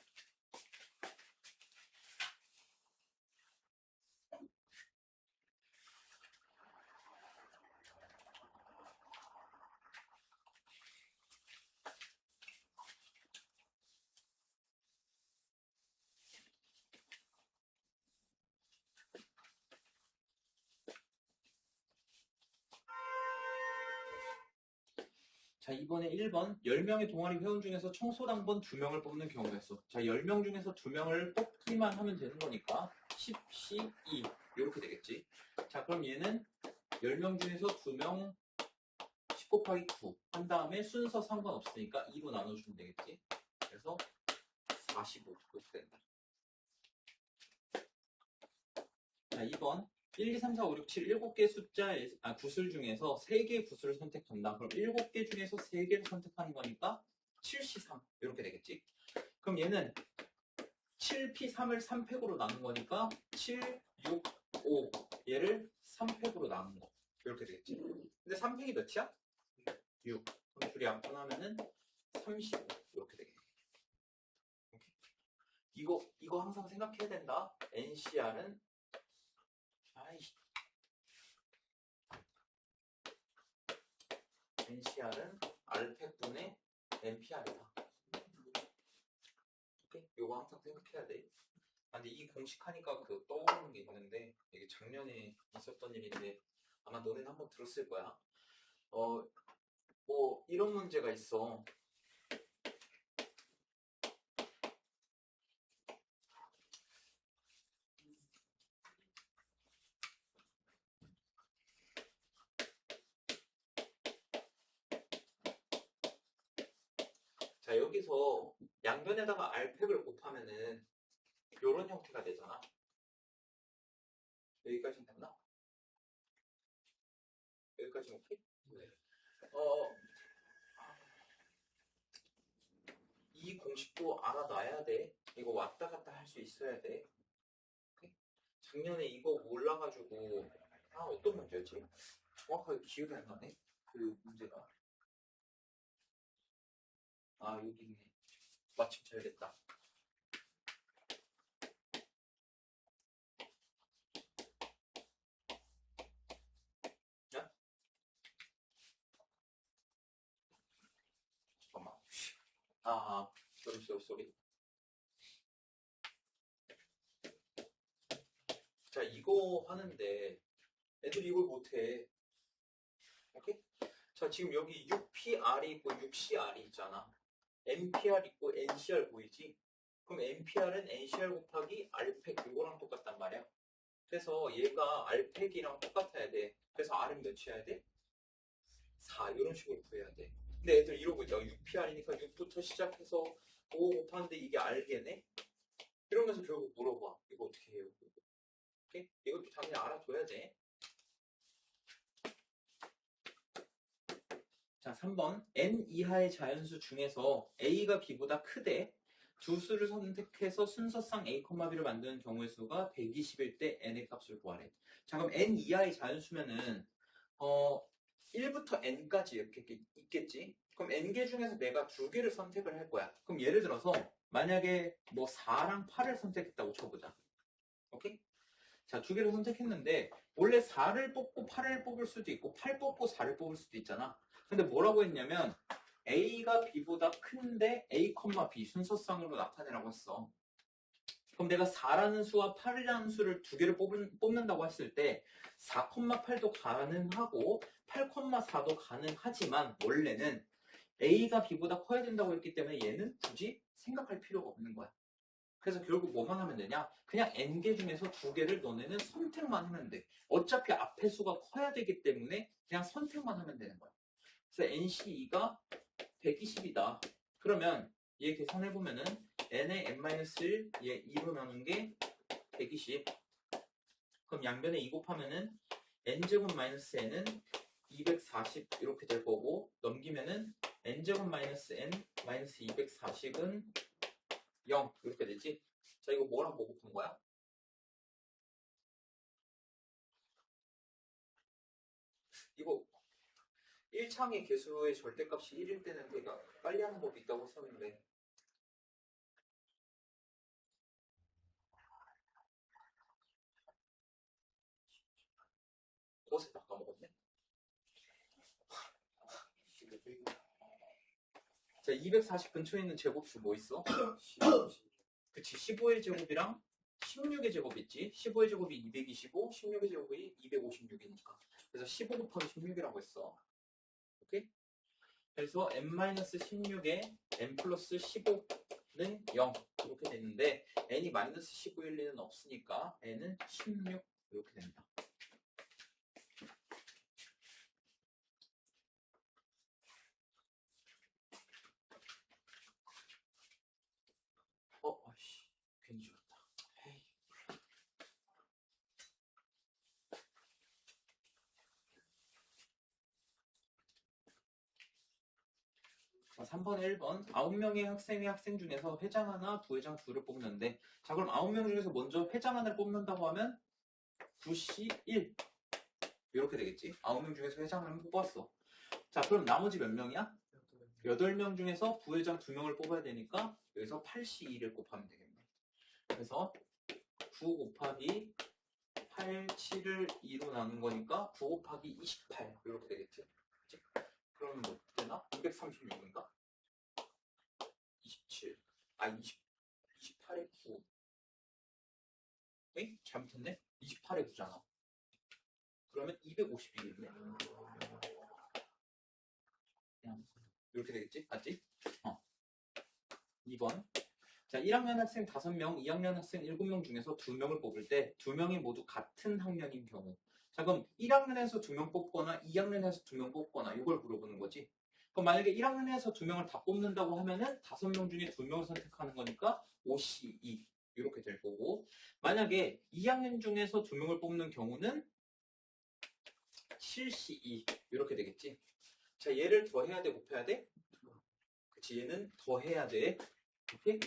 자, 이번에 1번 10명의 동아리 회원 중에서 청소당번 2명을 뽑는 경우였어. 자, 10명 중에서 2명을 뽑기만 하면 되는 거니까 10, 12 이렇게 되겠지. 자, 그럼 얘는 10명 중에서 2명 10 곱하기 9 한 다음에 순서 상관없으니까 2로 나눠주면 되겠지. 그래서 45 이렇게 된다. 자, 2번 1, 2, 3, 4, 5, 6, 7 7개 구술 중에서 3개의 구술을 선택한다. 그럼 7개 중에서 3개를 선택하는 거니까 7C3 이렇게 되겠지. 그럼 얘는 7P3을 3팩으로 나눈 거니까 7, 6, 5 얘를 3팩으로 나눈 거 이렇게 되겠지. 근데 3팩이 몇이야? 6. 그럼 둘이 합분하면은 35 이렇게 되겠네. 이거 항상 생각해야 된다. NCR은 NCR은 R팩분의 NPR이다. 오케이? 이거 항상 생각해야 돼. 근데 이 공식 하니까 그 떠오르는 게 있는데 이게 작년에 있었던 일인데 아마 너네는 한번 들었을 거야. 뭐 이런 문제가 있어. 자, 여기서 양변에다가 R팩을 곱하면은 이런 형태가 되잖아. 여기까지는 됐나? 여기까지 오케이? 네. 이 공식도 알아놔야 돼. 이거 왔다 갔다 할 수 있어야 돼. 오케이? 작년에 이거 몰라가지고 어떤 문제였지? 정확하게 기억이 안 나네. 그 문제가. 여기 있네. 마침 잘 됐다. 잠깐만. 쏘리. 자, 이거 하는데 애들이 이걸 못해. 오케이? 자, 지금 여기 6PR이 있고 6CR이 있잖아. NPR 있고 NCR 보이지? 그럼 NPR은 NCR 곱하기 R팩 이거랑 똑같단 말이야. 그래서 얘가 R팩이랑 똑같아야 돼. 그래서 R은 몇이어야 돼? 4 이런 식으로 구해야 돼. 근데 애들 이러고 있잖아. 6PR이니까 6부터 시작해서 5 곱하는데 이게 R겠네? 이러면서 결국 물어봐. 이거 어떻게 해요? 오케이? 이것도 당연히 알아둬야 돼. 자, 3번. n 이하의 자연수 중에서 a가 b보다 크대 두 수를 선택해서 순서상 a, b를 만드는 경우의 수가 120일 때 n의 값을 구하래. 자, 그럼 n 이하의 자연수면은 1부터 n까지 이렇게 있겠지? 그럼 n개 중에서 내가 2개를 선택을 할 거야. 그럼 예를 들어서 만약에 뭐 4랑 8을 선택했다고 쳐보자. 오케이? 자, 2개를 선택했는데 원래 4를 뽑고 8을 뽑을 수도 있고 8 뽑고 4를 뽑을 수도 있잖아. 근데 뭐라고 했냐면 a가 b보다 큰데 a, b 순서상으로 나타내라고 했어. 그럼 내가 4라는 수와 8이라는 수를 2개를 뽑는다고 했을 때 4,8도 가능하고 8,4도 가능하지만 원래는 a가 b보다 커야 된다고 했기 때문에 얘는 굳이 생각할 필요가 없는 거야. 그래서 결국 뭐만 하면 되냐? 그냥 n개 중에서 2개를 너네는 선택만 하면 돼. 어차피 앞에 수가 커야 되기 때문에 그냥 선택만 하면 되는 거야. 그래서 NC2가 120이다. 그러면 얘 계산해보면은 n의 n-1, 얘 2로 나눈 게 120. 그럼 양변에 2 곱하면은 n제곱 마이너스 n은 240 이렇게 될 거고 넘기면은 n제곱 마이너스 n 마이너스 240은 0 이렇게 되지. 자, 이거 뭐랑 뭐 곱한 거야? 이거 1창의 개수의 절대값이 1일 때는 내가 빨리 하는 법이 있다고 썼는데 곳에 바꿔먹었네. 자, 240 근처에 있는 제곱수 뭐 있어? 그치, 15의 제곱이랑 16의 제곱 있지. 15의 제곱이 225, 16의 제곱이 256이니까. 그래서 15 곱하기 16이라고 했어. 오케이? 그래서 n-16에 n 플러스 15는 0 이렇게 되는데 n이 마이너스 15일 리는 없으니까 n은 16 이렇게 된다. 아이씨, 괜히 지웠다. 에이. 자, 3번에 1번 9명의 학생 중에서 회장 하나, 부회장 둘을 뽑는데 자, 그럼 9명 중에서 먼저 회장 하나를 뽑는다고 하면 9C1 이렇게 되겠지. 9명 중에서 회장 하나를 뽑았어. 자, 그럼 나머지 몇 명이야? 8명 중에서 부회장 2명을 뽑아야 되니까 여기서 8C2를 곱하면 되겠네. 그래서 9 곱하기 8, 7을 2로 나눈 거니까 9 곱하기 28 이렇게 되겠지. 그치? 그러면 뭐 되나? 236인가? 27. 28에 9. 에이? 잘못했네? 28에 9잖아. 그러면 252겠네. 그냥 이렇게 되겠지? 맞지? 2번. 자, 1학년 학생 5명, 2학년 학생 7명 중에서 2명을 뽑을 때 2명이 모두 같은 학년인 경우. 자, 그럼 1학년에서 2명 뽑거나 2학년에서 2명 뽑거나 이걸 물어보는 거지. 그럼 만약에 1학년에서 2명을 다 뽑는다고 하면은 5명 중에 2명을 선택하는 거니까 5C2 이렇게 될 거고, 만약에 2학년 중에서 2명을 뽑는 경우는 7C2 이렇게 되겠지. 자, 얘를 더해야 돼, 곱해야 돼? 그치, 얘는 더해야 돼. 오케이?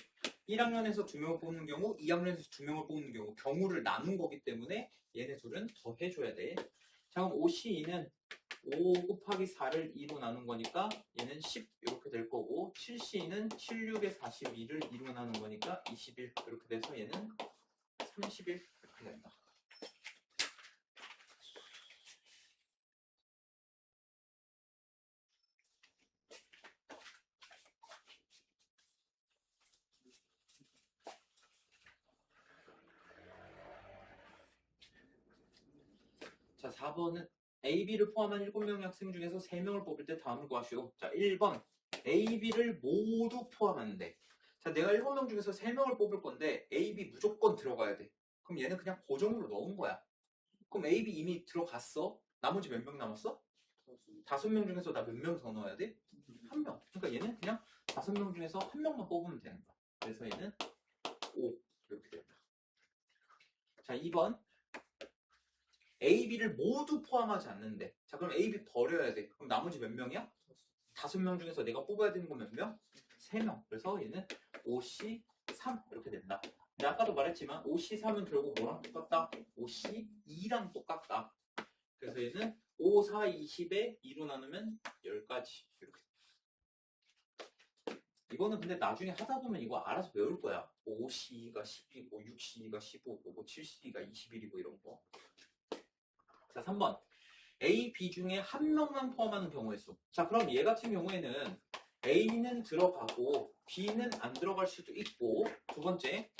1학년에서 2명을 뽑는 경우, 2학년에서 2명을 뽑는 경우, 경우를 나눈 거기 때문에 얘네 둘은 더해줘야 돼. 자, 그럼 5C2는 5 곱하기 4를 2로 나눈 거니까 얘는 10 이렇게 될 거고, 7C2는 76에 42를 2로 나눈 거니까 21 이렇게 돼서 얘는 31 이렇게 된다. 자, 4번은 A, B를 포함한 7명의 학생 중에서 3명을 뽑을 때 다음을 구하시오. 자, 1번 A, B를 모두 포함하는데, 자, 내가 7명 중에서 3명을 뽑을 건데 A, B 무조건 들어가야 돼. 그럼 얘는 그냥 고정으로 넣은 거야. 그럼 A, B 이미 들어갔어. 나머지 몇 명 남았어? 5명 중에서 나 몇 명 더 넣어야 돼? 1명. 그러니까 얘는 그냥 5명 중에서 1명만 뽑으면 되는 거야. 그래서 얘는 5 이렇게 된다. 자, 2번 A, B를 모두 포함하지 않는데. 자, 그럼 A, B 버려야 돼. 그럼 나머지 몇 명이야? 5명 중에서 내가 뽑아야 되는 건 몇 명? 3명. 그래서 얘는 5C3 이렇게 된다. 근데 아까도 말했지만 5C3은 결국 뭐랑 똑같다? 5C2랑 똑같다. 그래서 얘는 5, 4, 20에 2로 나누면 10가지. 이렇게. 이거는 근데 나중에 하다 보면 이거 알아서 배울 거야. 5C가 10이고, 6C가 15고, 7C가 21이고 이런 거. 자, 3번. A, B 중에 한 명만 포함하는 경우의 수. 자, 그럼 얘 같은 경우에는 A는 들어가고 B는 안 들어갈 수도 있고, 두 번째,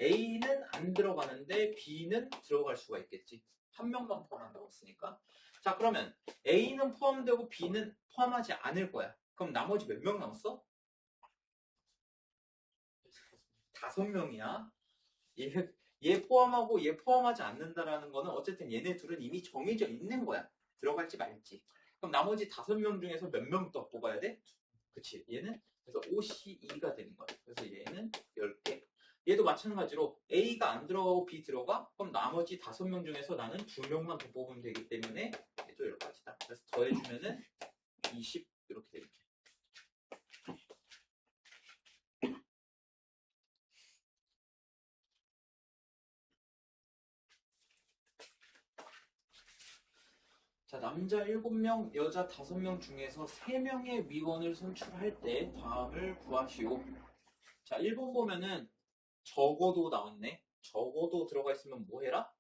A는 안 들어가는데 B는 들어갈 수가 있겠지. 한 명만 포함한다고 했으니까. 자, 그러면 A는 포함되고 B는 포함하지 않을 거야. 그럼 나머지 몇 명 남았어? 5명이야. 얘 포함하고 얘 포함하지 않는다라는 거는 어쨌든 얘네 둘은 이미 정해져 있는 거야. 들어갈지 말지. 그럼 나머지 5명 중에서 몇 명 더 뽑아야 돼? 그치. 얘는 그래서 OC2가 되는 거야. 그래서 얘는 10개. 얘도 마찬가지로 A가 안 들어가고 B 들어가? 그럼 나머지 5명 중에서 나는 2명만 더 뽑으면 되기 때문에 얘도 10가지다. 그래서 더해주면은 20 이렇게 되겠지. 자, 남자 7명, 여자 5명 중에서 3명의 위원을 선출할 때 다음을 구하시오. 자, 1번 보면은 적어도 나왔네. 적어도 들어가 있으면 뭐 해라?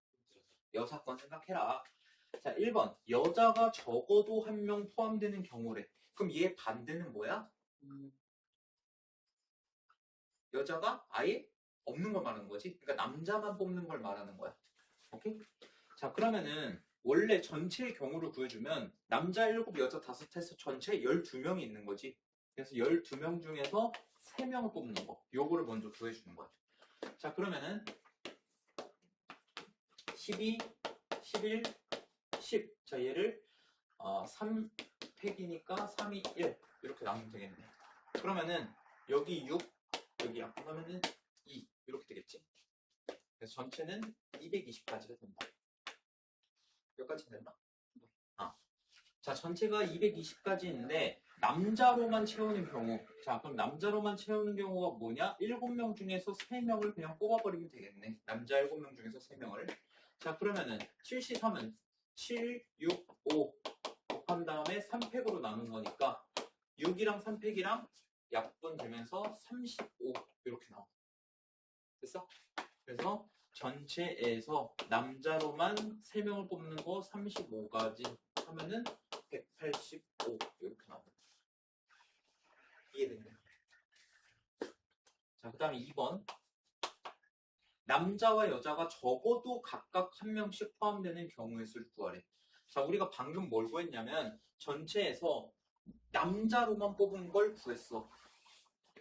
여사건 생각해라. 자, 1번. 여자가 적어도 1명 포함되는 경우래. 그럼 얘 반대는 뭐야? 여자가 아예 없는 걸 말하는 거지. 그러니까 남자만 뽑는 걸 말하는 거야. 오케이? 자, 그러면은 원래 전체의 경우를 구해주면 남자 7, 여자 5 해서 전체 12명이 있는 거지. 그래서 12명 중에서 3명을 뽑는 거. 요거를 먼저 구해주는 거야. 자, 그러면은 12, 11, 10. 자, 얘를 3 팩이니까 3, 2, 1 이렇게 나누면 되겠네. 그러면은 여기 6, 여기 아까 하면은 2 이렇게 되겠지. 그래서 전체는 220까지가 된다. 몇 가지 됐나? 자, 전체가 220까지인데 남자로만 채우는 경우. 자, 그럼 남자로만 채우는 경우가 뭐냐? 7명 중에서 3명을 그냥 뽑아버리면 되겠네. 남자 7명 중에서 3명을. 자, 그러면은 73은 7, 6, 5 곱한 다음에 3팩으로 나눈 거니까 6이랑 3팩이랑 약분 되면서 35 이렇게 나와. 됐어? 그래서 전체에서 남자로만 3명을 뽑는 거 35까지 하면은 185 이렇게 나옵니다. 이해됐나요? 자, 그 다음에 2번. 남자와 여자가 적어도 각각 1명씩 포함되는 경우의 수를 구하래. 자, 우리가 방금 뭘 구했냐면 전체에서 남자로만 뽑은 걸 구했어.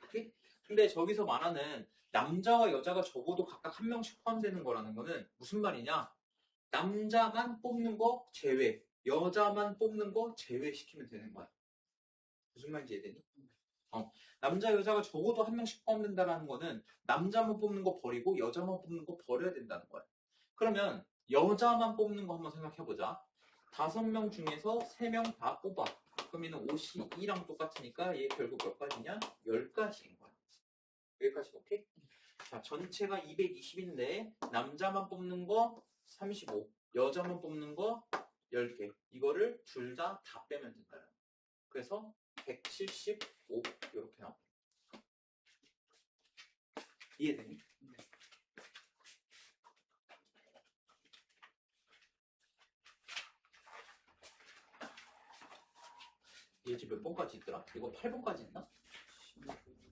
오케이? 근데 저기서 말하는 남자와 여자가 적어도 각각 1명씩 포함되는 거라는 거는 무슨 말이냐? 남자만 뽑는 거 제외, 여자만 뽑는 거 제외시키면 되는 거야. 무슨 말인지 이해되니? 남자, 여자가 적어도 1명씩 포함된다는 거는 남자만 뽑는 거 버리고 여자만 뽑는 거 버려야 된다는 거야. 그러면 여자만 뽑는 거 한번 생각해보자. 5명 중에서 3명 다 뽑아. 그럼 얘는 52랑 똑같으니까 얘 결국 몇 가지냐? 10가지인 거야. 여기까지 오케이? 자, 전체가 220인데 남자만 뽑는 거 35, 여자만 뽑는 거 10개. 이거를 둘 다 빼면 된다. 그래서 175 이렇게 나와. 이해되니? 네. 얘 지금 몇 번까지 있더라? 이거 8번까지 있나?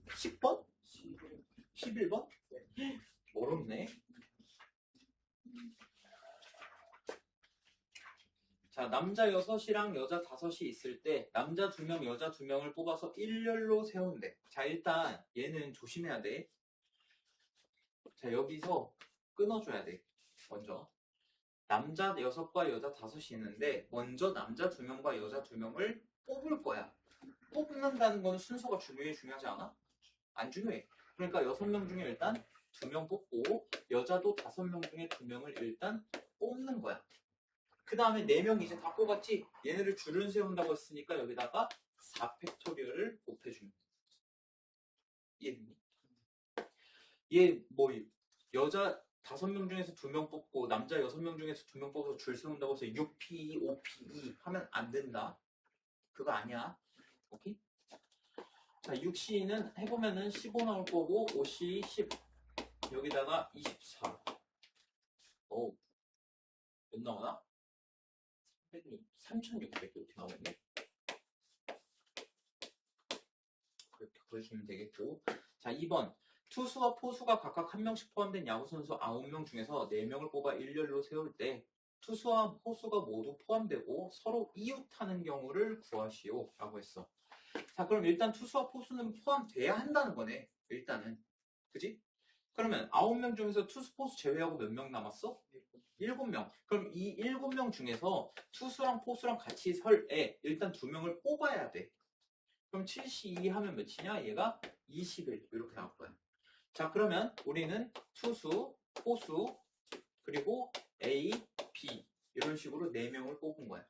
10번? 11번? 어렵네. 자, 남자 6이랑 여자 5이 있을 때 남자 2명, 여자 2명을 뽑아서 일렬로 세운대. 자, 일단 얘는 조심해야 돼. 자, 여기서 끊어줘야 돼. 먼저 남자 6과 여자 5이 있는데 먼저 남자 2명과 여자 2명을 뽑을 거야. 뽑는다는 건 순서가 중요하지 않아? 안 중요해. 그러니까 6명 중에 일단 2명 뽑고 여자도 5명 중에 2명을 일단 뽑는 거야. 그 다음에 4명 이제 다 뽑았지? 얘네를 줄을 세운다고 했으니까 여기다가 4팩토리얼을 곱해주면 돼. 이해됐니? 얘 뭐 여자 5명 중에서 2명 뽑고 남자 6명 중에서 2명 뽑아서 줄 세운다고 해서 6P, 5P 하면 안 된다. 그거 아니야. 오케이? 자, 6C는 해보면은 15 나올 거고 5C 10 여기다가 24 몇 나오나? 3600 이렇게 나오겠네. 그렇게 보여주면 되겠고. 자, 2번 투수와 포수가 각각 1명씩 포함된 야구선수 9명 중에서 4명을 뽑아 일렬로 세울 때 투수와 포수가 모두 포함되고 서로 이웃하는 경우를 구하시오 라고 했어. 자, 그럼 일단 투수와 포수는 포함돼야 한다는 거네. 일단은. 그지? 그러면 9명 중에서 투수, 포수 제외하고 몇 명 남았어? 7명. 그럼 이 7명 중에서 투수랑 포수랑 같이 설에 일단 2명을 뽑아야 돼. 그럼 72 하면 몇이냐? 얘가 21 이렇게 나올 거야. 자, 그러면 우리는 투수, 포수, 그리고 A, B 이런 식으로 4명을 뽑은 거야.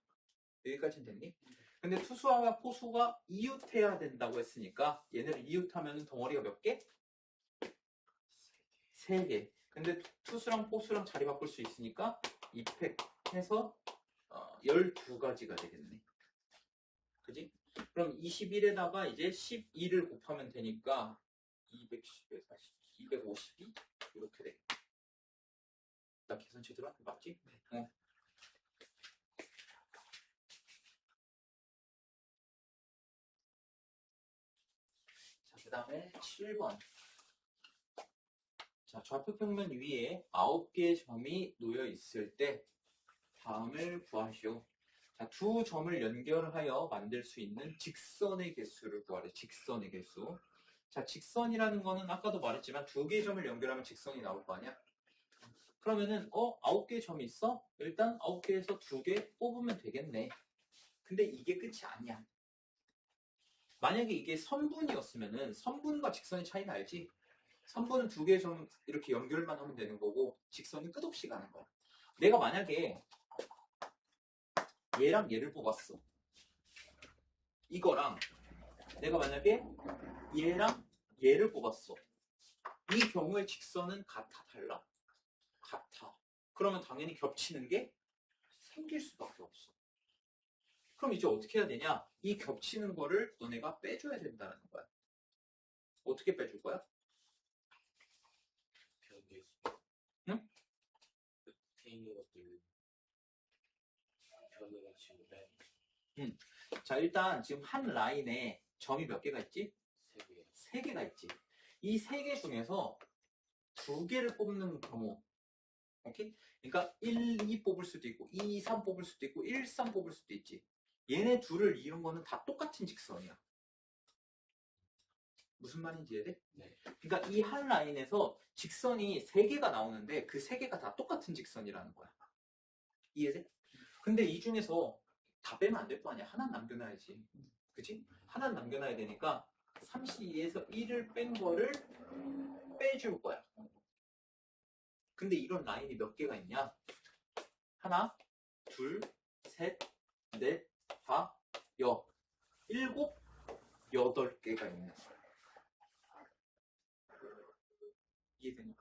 여기까지는 됐니? 근데 투수와 포수가 이웃해야 된다고 했으니까 얘네를 이웃하면 덩어리가 몇 개? 3개. 근데 투수랑 포수랑 자리 바꿀 수 있으니까 2팩 해서 12가지가 되겠네. 그지? 그럼 21에다가 이제 12를 곱하면 되니까 210에 40, 252 이렇게 돼. 나 계산 제대로 한 거 맞지? 네. 자, 그 다음에 7번. 자, 좌표 평면 위에 9개의 점이 놓여 있을 때 다음을 구하시오. 자, 2점을 연결하여 만들 수 있는 직선의 개수를 구하래. 직선의 개수. 자, 직선이라는 거는 아까도 말했지만 2개의 점을 연결하면 직선이 나올 거 아니야? 그러면은 9개의 점이 있어? 일단 9개에서 2개 뽑으면 되겠네. 근데 이게 끝이 아니야. 만약에 이게 선분이었으면은 선분과 직선의 차이는 알지? 선분은 2개의 점 이렇게 연결만 하면 되는 거고 직선이 끝없이 가는 거야. 내가 만약에 얘랑 얘를 뽑았어. 이거랑 내가 만약에 얘랑 얘를 뽑았어. 이 경우에 직선은 같아, 달라? 같아. 그러면 당연히 겹치는 게 생길 수밖에 없어. 그럼 이제 어떻게 해야 되냐? 이 겹치는 거를 너네가 빼줘야 된다는 거야. 어떻게 빼줄 거야? 응? 응. 자, 일단 지금 한 라인에 점이 몇 개가 있지? 3개가 있지. 이 3개 중에서 2개를 뽑는 경우. 오케이? 그러니까 1, 2 뽑을 수도 있고 2, 3 뽑을 수도 있고 1, 3 뽑을 수도 있지. 얘네 둘을 이은 거는 다 똑같은 직선이야. 무슨 말인지 이해돼? 네. 그러니까 이 한 라인에서 직선이 3개가 나오는데 그 3개가 다 똑같은 직선이라는 거야. 이해돼? 근데 이 중에서 다 빼면 안 될 거 아니야. 하나 남겨놔야지. 그치? 하나 남겨놔야 되니까 32에서 1을 뺀 거를 빼줄 거야. 근데 이런 라인이 몇 개가 있냐? 하나, 둘, 셋, 넷, 다, 여, 7, 8개가 있는 거야. 이해되니?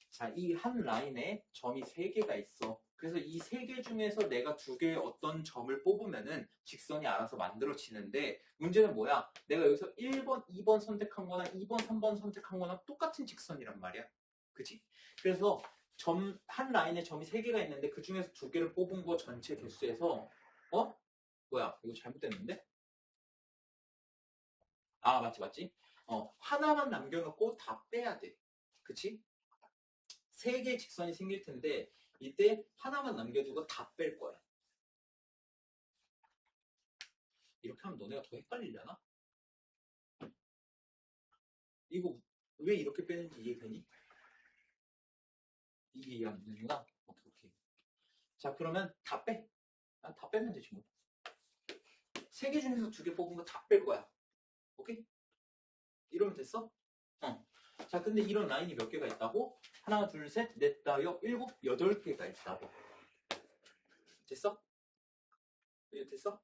자, 이 한 라인에 점이 3개가 있어. 그래서 이 3개 중에서 내가 2개의 어떤 점을 뽑으면은 직선이 알아서 만들어지는데 문제는 뭐야? 내가 여기서 1번, 2번 선택한 거나 2번, 3번 선택한 거나 똑같은 직선이란 말이야. 그치? 그래서 한 라인에 점이 3개가 있는데 그 중에서 2개를 뽑은 거 전체 개수에서 뭐야? 이거 잘못됐는데? 아, 맞지. 하나만 남겨놓고 다 빼야 돼. 그치? 3개의 직선이 생길 텐데 이때 하나만 남겨두고 다 뺄 거야. 이렇게 하면 너네가 더 헷갈리려나? 이거 왜 이렇게 빼는지 이해되니? 이게 이해 안 되는구나? 오케이. 자, 그러면 다 빼. 다 빼면 되지 뭐. 3개 중에서 2개 뽑은 거 다 뺄 거야. 오케이? 이러면 됐어? 자, 근데 이런 라인이 몇 개가 있다고? 하나, 둘, 셋, 넷, 다, 여, 7, 8개가 있다고. 됐어? 됐어?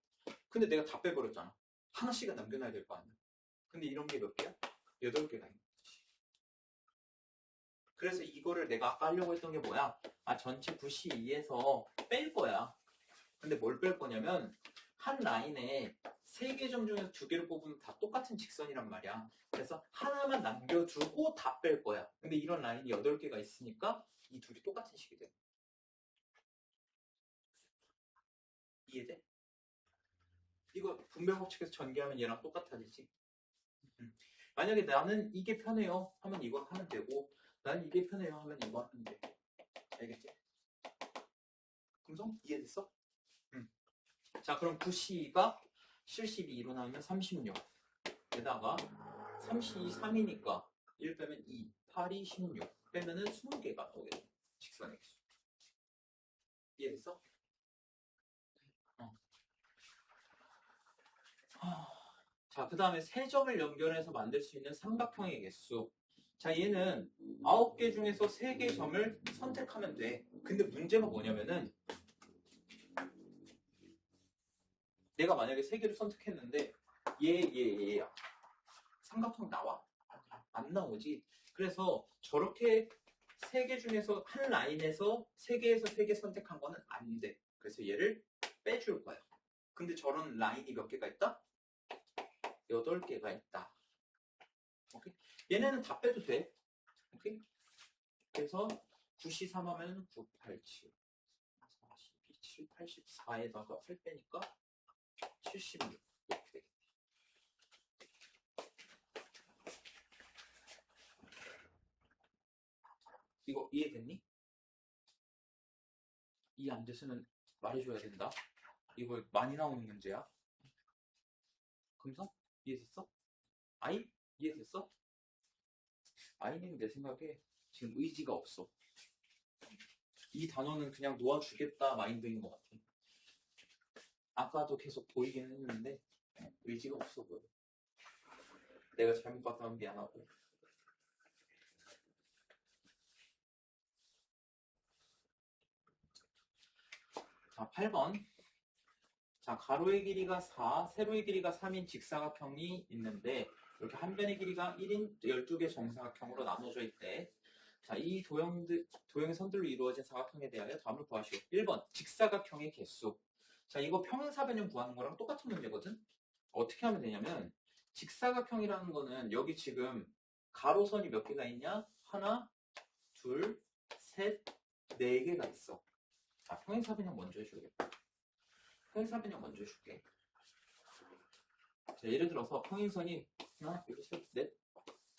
근데 내가 다 빼버렸잖아. 하나씩은 남겨놔야 될 거 아니야. 근데 이런 게 몇 개야? 8개가 있는 거지. 그래서 이거를 내가 아까 하려고 했던 게 뭐야? 전체 92에서 뺄 거야. 근데 뭘 뺄 거냐면 한 라인에 3개 점 중에서 2개를 뽑으면 다 똑같은 직선이란 말이야. 그래서 하나만 남겨두고 다 뺄 거야. 근데 이런 라인이 8개가 있으니까 이 둘이 똑같은 식이 돼. 이해돼? 이거 분배 법칙에서 전개하면 얘랑 똑같아지지. 만약에 나는 이게 편해요 하면 이걸 하면 되고, 나는 이게 편해요 하면 이거 하면 돼. 알겠지? 금성? 이해됐어? 자, 그럼 9C가 72로 나오면 36. 게다가 32, 3이니까 1 빼면 2, 8이 16. 빼면은 20개가 나오겠네. 직선의 개수. 이해됐어? 자, 그 다음에 세 점을 연결해서 만들 수 있는 삼각형의 개수. 자, 얘는 9개 중에서 3개 점을 선택하면 돼. 근데 문제가 뭐냐면은 내가 만약에 3개를 선택했는데 얘야. 삼각형 나와? 안 나오지. 그래서 저렇게 3개 중에서 한 라인에서 3개에서 3개 선택한 거는 안 돼. 그래서 얘를 빼줄 거야. 근데 저런 라인이 몇 개가 있다? 8개가 있다. 오케이? 얘네는 다 빼도 돼. 오케이? 그래서 93 하면 9, 8, 7, 42, 7, 84에다가 8 빼니까 76 이렇게 되겠네. 이거 이해됐니? 이해 안 됐으면 말해줘야 된다. 이거 많이 나오는 문제야. 금성? 이해됐어? 아이? 이해됐어? 아이는 내 생각에 지금 의지가 없어. 이 단어는 그냥 놓아주겠다 마인드인 것 같아. 아까도 계속 보이긴 했는데 의지가 없어 보여. 내가 잘못 봤다면 미안하고. 자, 8번. 자, 가로의 길이가 4, 세로의 길이가 3인 직사각형이 있는데 이렇게 한 변의 길이가 1인 12개 정사각형으로 나눠져 있대. 자, 이 도형의 선들로 이루어진 사각형에 대하여 답을 구하시오. 1번, 직사각형의 개수. 자, 이거 평행사변형 구하는 거랑 똑같은 문제거든? 어떻게 하면 되냐면 직사각형이라는 거는 여기 지금 가로선이 몇 개가 있냐? 하나, 둘, 셋, 4개가 있어. 자, 평행사변형 먼저 해줘야겠다. 평행사변형 먼저 해줄게. 자, 예를 들어서 평행선이 하나, 둘, 셋, 넷,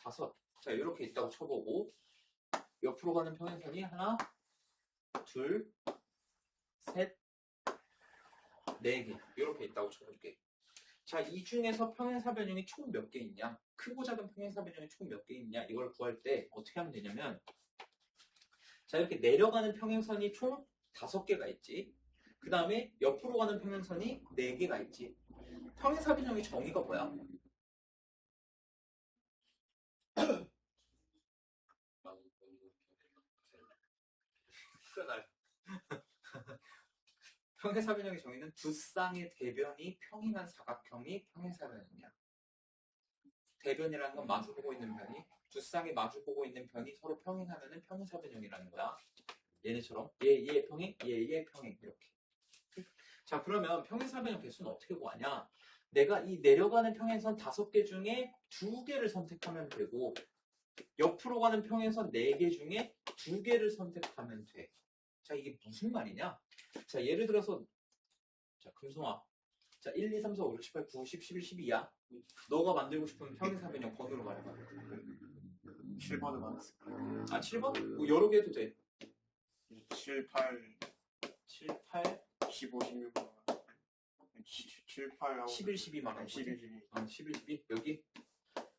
5. 자, 이렇게 있다고 쳐보고 옆으로 가는 평행선이 하나, 둘, 셋, 4개 이렇게 있다고 쳐볼게. 자, 이 중에서 평행사변형이 총 몇 개 있냐? 크고 작은 평행사변형이 총 몇 개 있냐? 이걸 구할 때 어떻게 하면 되냐면 자, 이렇게 내려가는 평행선이 총 5개가 있지. 그 다음에 옆으로 가는 평행선이 4개가 있지. 평행사변형의 정의가 뭐야? 평행사변형의 정의는 두 쌍의 대변이 평행한 사각형이 평행사변형이야. 대변이라는 건 마주보고 있는 변이, 두 쌍이 마주보고 있는 변이 서로 평행하면 평행사변형이라는 거야. 얘네처럼 얘 평행, 얘 평행 이렇게. 자, 그러면 평행사변형 개수는 어떻게 구하냐? 내가 이 내려가는 평행선 5개 중에 2개를 선택하면 되고 옆으로 가는 평행선 4개 중에 2개를 선택하면 돼. 자, 이게 무슨 말이냐? 자, 예를 들어서 자, 금송아. 자, 1, 2, 3, 4, 5, 6, 7, 8, 9, 10, 11, 12야. 너가 만들고 싶은 평행사변형 번호로 말해봐. 7번을 받았을까? 7번? 뭐 여러 개 해도 돼. 7, 8, 7, 8, 15, 16번 7, 8하고 11, 12 말하는 거지. 11, 12 11, 12 여기.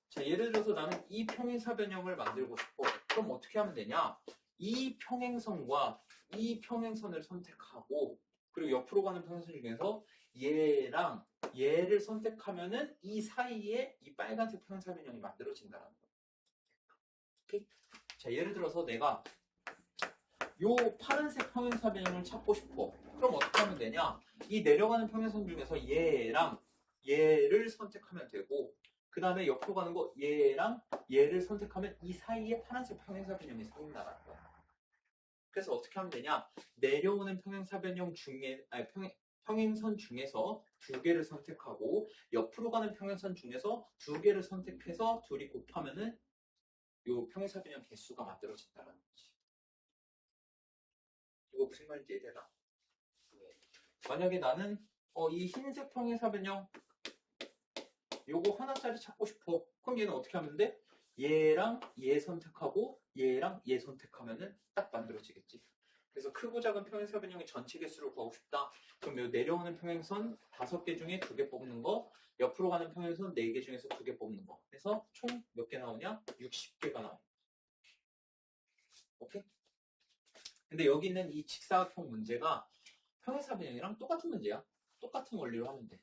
자, 예를 들어서 나는 이 평행사변형을 만들고 싶어. 그럼 어떻게 하면 되냐? 이 평행선과 이 평행선을 선택하고 그리고 옆으로 가는 평행선 중에서 얘랑 얘를 선택하면은 이 사이에 이 빨간색 평행사변형이 만들어진다는 거야. 오케이? 자, 예를 들어서 내가 요 파란색 평행사변형을 찾고 싶어. 그럼 어떻게 하면 되냐? 이 내려가는 평행선 중에서 얘랑 얘를 선택하면 되고 그 다음에 옆으로 가는 거 얘랑 얘를 선택하면 이 사이에 파란색 평행사변형이 생긴다는 거야. 그래서 어떻게 하면 되냐? 내려오는 평행사변형 중에 평행선 중에서 두 개를 선택하고 옆으로 가는 평행선 중에서 두 개를 선택해서 둘이 곱하면은 요 평행사변형 개수가 만들어진다는 거지. 이거 무슨 말인지 이해되나? 만약에 나는 이 흰색 평행사변형 요거 하나짜리 찾고 싶어. 그럼 얘는 어떻게 하면 돼? 얘랑 얘 선택하고 얘랑 얘 선택하면은 딱 만들어지겠지. 그래서 크고 작은 평행사변형의 전체 개수를 구하고 싶다. 그럼 요 내려오는 평행선 5개 중에 2개 뽑는 거, 옆으로 가는 평행선 4개 중에서 2개 뽑는 거. 그래서 총 몇 개 나오냐? 60개가 나와. 오케이? 근데 여기 있는 이 직사각형 문제가 평행사변형이랑 똑같은 문제야. 똑같은 원리로 하면 돼.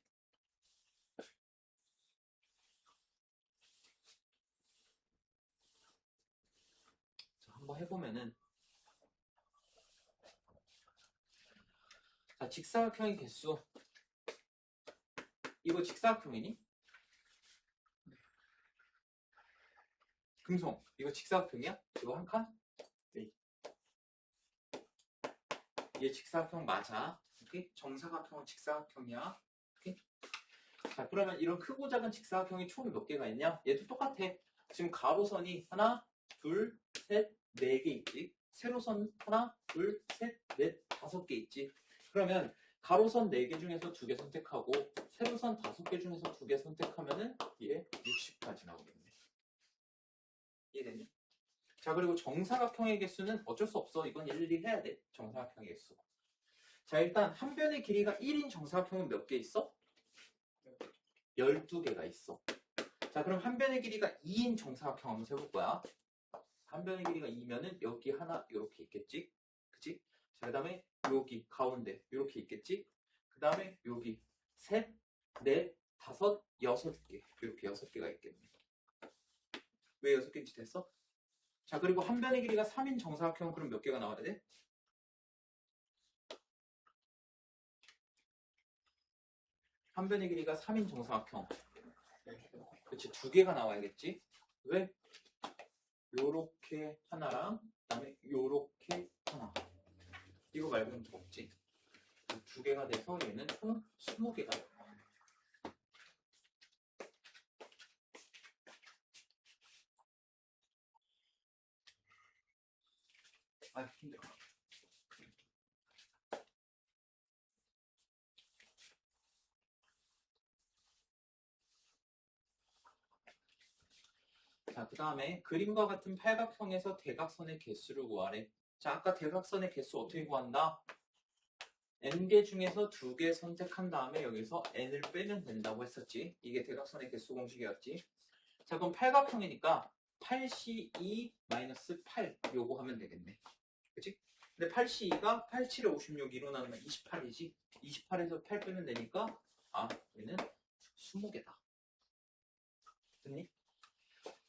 자, 한번 해보면은 자, 직사각형의 개수 이거 직사각형이니? 금성 이거 직사각형이야? 이거 한 칸? 네. 얘 직사각형 맞아. 오케이? 정사각형은 직사각형이야. 오케이? 자, 그러면 이런 크고 작은 직사각형이 총 몇 개가 있냐? 얘도 똑같아. 지금 가로선이 하나, 둘, 셋, 4개 있지. 세로선 하나, 둘, 셋, 넷, 5개 있지. 그러면 가로선 4개 중에서 2개 선택하고 세로선 5개 중에서 2개 선택하면은 얘 60까지 나오겠네. 이해됐니? 자, 그리고 정사각형의 개수는 어쩔 수 없어. 이건 일일이 해야 돼. 정사각형의 개수. 자, 일단 한 변의 길이가 1인 정사각형은 몇 개 있어? 12개가 있어. 자, 그럼 한 변의 길이가 2인 정사각형 한번 세볼 거야. 한 변의 길이가 2면은 여기 하나 이렇게 있겠지? 그치? 자, 그 다음에 여기 가운데 이렇게 있겠지? 그 다음에 여기 셋, 넷, 다섯, 6개 이렇게 6개가 있겠네. 왜 6개인지 됐어? 자, 그리고 한 변의 길이가 3인 정사각형은 그럼 몇 개가 나와야 돼? 한 변의 길이가 3인 정사각형. 그치, 2개가 나와야겠지? 왜? 요렇게 하나랑 그다음에 요렇게 하나. 이거 말고는 더 없지. 2개가 돼서 얘는 총 20개가 돼요. 아, 힘들어. 자, 그 다음에 그림과 같은 팔각형에서 대각선의 개수를 구하래. 자, 아까 대각선의 개수 어떻게 구한다? n개 중에서 2개 선택한 다음에 여기서 n을 빼면 된다고 했었지. 이게 대각선의 개수 공식이었지. 자, 그럼 팔각형이니까 8C2-8 요거 하면 되겠네. 그치? 근데 8C2가 8, 7에 56 일어나면 28이지. 28에서 8 빼면 되니까 얘는 20개다. 됐니?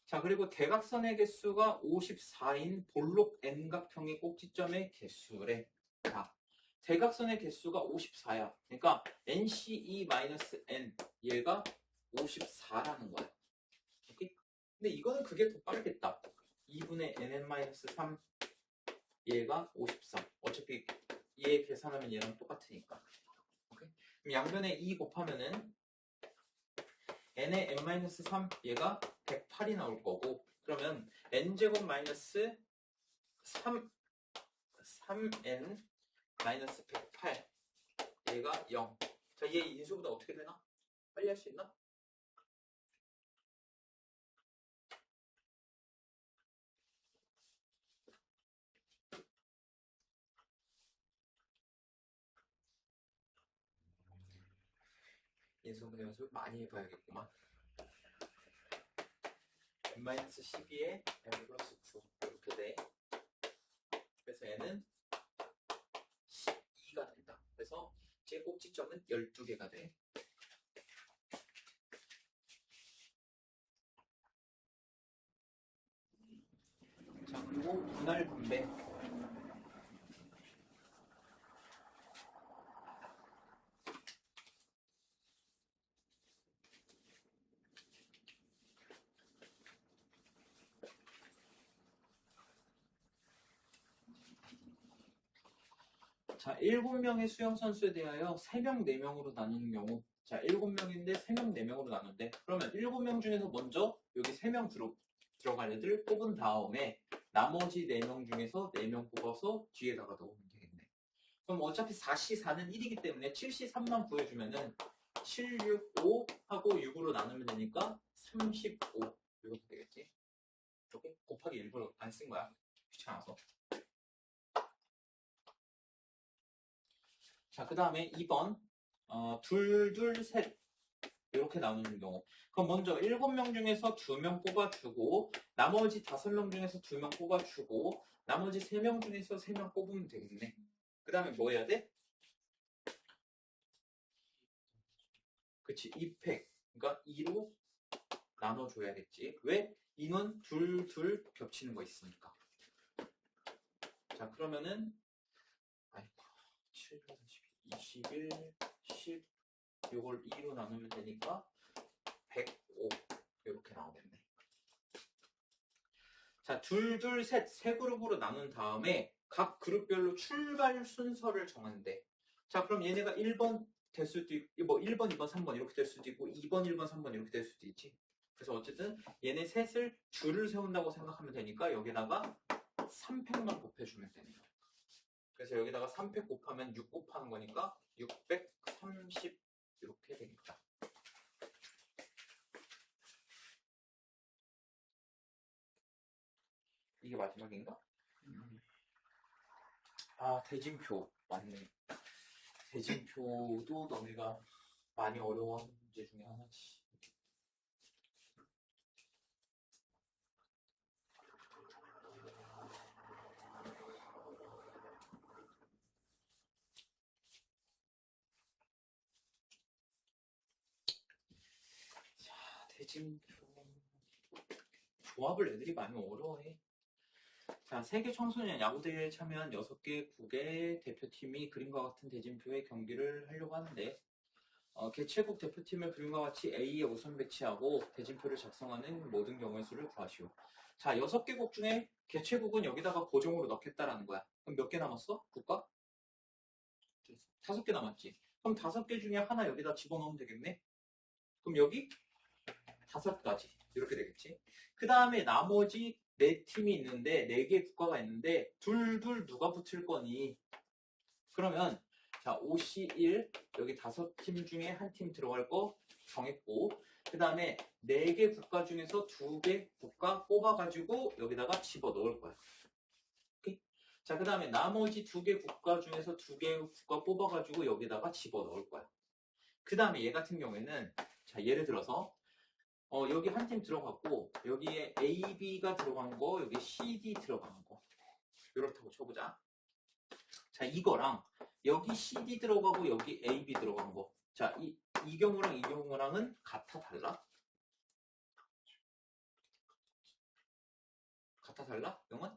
자, 그리고 대각선의 개수가 54인 볼록 N각형의 꼭지점의 개수래. 자, 대각선의 개수가 54야. 그러니까 NC2-N 얘가 54라는 거야. 오케이? 근데 이거는 그게 더 빠르겠다. 2분의 NN-3 얘가 54. 어차피 얘 계산하면 얘랑 똑같으니까. 오케이? 그럼 양변에 2 곱하면은 n의 n-3 얘가 108이 나올 거고 그러면 n제곱 마이너스 3n 마이너스 108 얘가 0. 자, 얘 인수보다 어떻게 되나? 빨리 할 수 있나? 인수분해 연습 많이 해봐야겠구만. n-12에 n 플러스 9 이렇게 돼. 그래서 얘는 12가 된다. 그래서 제 꼭지점은 12개가 돼. 자, 그리고 분할 분배. 자, 7명의 수영 선수에 대하여 3명, 4명으로 나누는 경우. 자, 7명인데 3명, 4명으로 나누는데 그러면 7명 중에서 먼저 여기 3명 들어갈 애들 뽑은 다음에 나머지 4명 중에서 4명 뽑아서 뒤에다가 넣으면 되겠네. 그럼 어차피 4시 4는 1이기 때문에 7시 3만 구해주면은 7, 6, 5 하고 6으로 나누면 되니까 35 이렇게 되겠지. 이렇게 곱하기 1을 안 쓴 거야. 귀찮아서. 자, 그 다음에 2번 둘, 둘, 셋 이렇게 나누는 경우. 그럼 먼저 7명 중에서 2명 뽑아주고 나머지 5명 중에서 2명 뽑아주고 나머지 3명 중에서 3명 뽑으면 되겠네. 그 다음에 뭐 해야 돼? 그치, 2팩. 그러니까 2로 나눠줘야겠지. 왜? 인원 둘, 둘 겹치는 거 있으니까. 자, 그러면은 아이고 7, 21, 10 이걸 2로 나누면 되니까 105 이렇게 나오겠네. 자, 둘, 둘, 셋, 세 그룹으로 나눈 다음에 각 그룹별로 출발 순서를 정하는데 자, 그럼 얘네가 1번 될 수도 있고 뭐 1번, 2번, 3번 이렇게 될 수도 있고 2번, 1번, 3번 이렇게 될 수도 있지. 그래서 어쨌든 얘네 셋을 줄을 세운다고 생각하면 되니까 여기다가 3팩만 곱해주면 되는 거야. 그래서 여기다가 3팩 곱하면 6 곱하는 거니까 630 이렇게 되겠다. 이게 마지막인가? 아, 대진표 맞네. 대진표도 너네가 많이 어려워하는 문제 중에 하나지. 자, 대진표 조합을 애들이 많이 어려워해. 자, 세계 청소년 야구대회에 참여한 6개 국의 대표팀이 그림과 같은 대진표의 경기를 하려고 하는데 개최국 대표팀을 그림과 같이 A에 우선 배치하고 대진표를 작성하는 모든 경우의 수를 구하시오. 자, 6개국 중에 개최국은 여기다가 고정으로 넣겠다라는 거야. 그럼 몇 개 남았어? 국가? 5개 남았지. 그럼 5개 중에 하나 여기다 집어넣으면 되겠네? 그럼 여기 5가지 이렇게 되겠지. 그 다음에 나머지 4팀이 있는데 4개 국가가 있는데 둘둘 누가 붙을 거니? 그러면 자, OC1 여기 5팀 중에 한 팀 들어갈 거 정했고 그 다음에 4개 국가 중에서 2개 국가 뽑아가지고 여기다가 집어넣을 거야. 오케이? 자, 그 다음에 나머지 2개 국가 중에서 2개 국가 뽑아가지고 여기다가 집어넣을 거야. 그 다음에 얘 같은 경우에는 자, 예를 들어서 여기 한 팀 들어갔고 여기에 A, B가 들어간 거 여기 C, D 들어간 거 이렇다고 쳐보자. 자, 이거랑 여기 C, D 들어가고 여기 A, B 들어간 거 자, 이 경우랑 이 경우랑은 같아 달라? 같아 달라? 영은?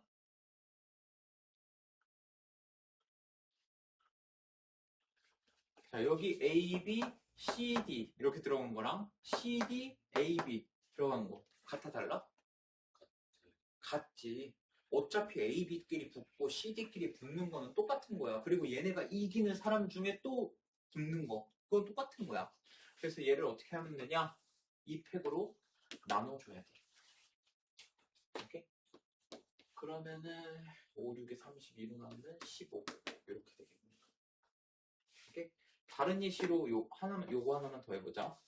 자, 여기 A, B, C, D 이렇게 들어간 거랑 C, D, A, B 들어간 거 같아 달라? 같지. 어차피 A, B끼리 붙고 C, D끼리 붙는 거는 똑같은 거야. 그리고 얘네가 이기는 사람 중에 또 붙는 거 그건 똑같은 거야. 그래서 얘를 어떻게 하면 되냐? 이 팩으로 나눠줘야 돼. 오케이? 그러면은 5, 6에 32로 나오면 15 이렇게 되겠네. 오케이? 다른 예시로 요거 하나만 더 해보자.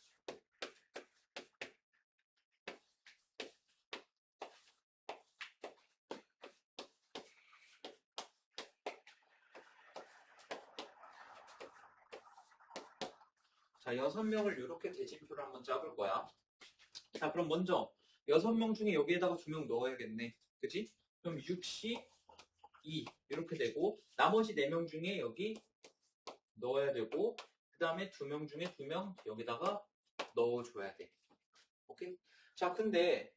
자, 6명을 이렇게 대진표를 한번 짜볼 거야. 자, 그럼 먼저 6명 중에 여기에다가 2명 넣어야겠네. 그치? 그럼 6시 2 이렇게 되고 나머지 4명 중에 여기 넣어야 되고 그 다음에 2명 중에 2명 여기다가 넣어줘야 돼. 오케이? 자, 근데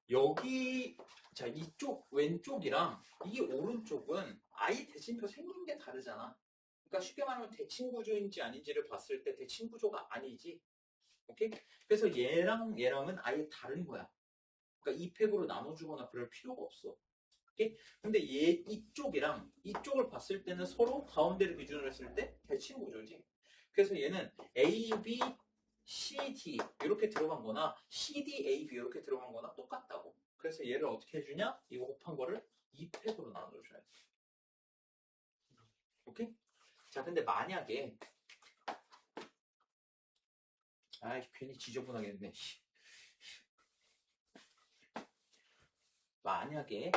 여기 자, 이쪽 왼쪽이랑 이 오른쪽은 아예 대칭표 생긴 게 다르잖아. 그러니까 쉽게 말하면 대칭 구조인지 아닌지를 봤을 때 대칭 구조가 아니지. 오케이? 그래서 얘랑 얘랑은 아예 다른 거야. 그러니까 이 팩으로 나눠주거나 그럴 필요가 없어. 오케이? 근데 얘 이쪽이랑 이쪽을 봤을 때는 서로 가운데를 기준으로 했을 때 대칭 구조지. 그래서 얘는 A, B, C, D 이렇게 들어간 거나 C, D, A, B 이렇게 들어간 거나 똑같다고. 그래서 얘를 어떻게 해주냐? 이거 곱한 거를 2팩으로 나눠줘야 돼. 오케이? 자, 근데 만약에 괜히 지저분하게 했네. 만약에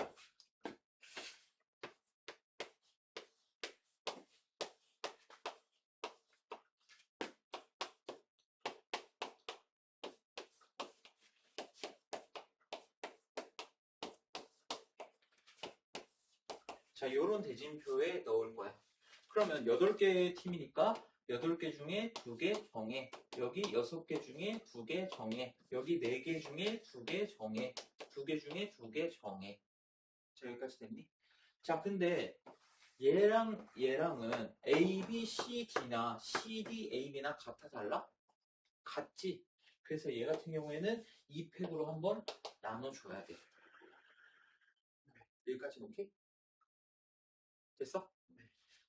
자, 요런 대진표에 넣을 거야. 그러면 8개 팀이니까 8개 중에 2개 정해. 여기 6개 중에 2개 정해. 여기 4개 중에 2개 정해. 2개 중에 2개 정해. 자, 여기까지 됐니? 자, 근데 얘랑 얘랑은 A, B, C, D나 C, D, A, B나 같아 달라? 같지? 그래서 얘 같은 경우에는 2팩으로 한번 나눠줘야 돼. 여기까지 오케이? 됐어?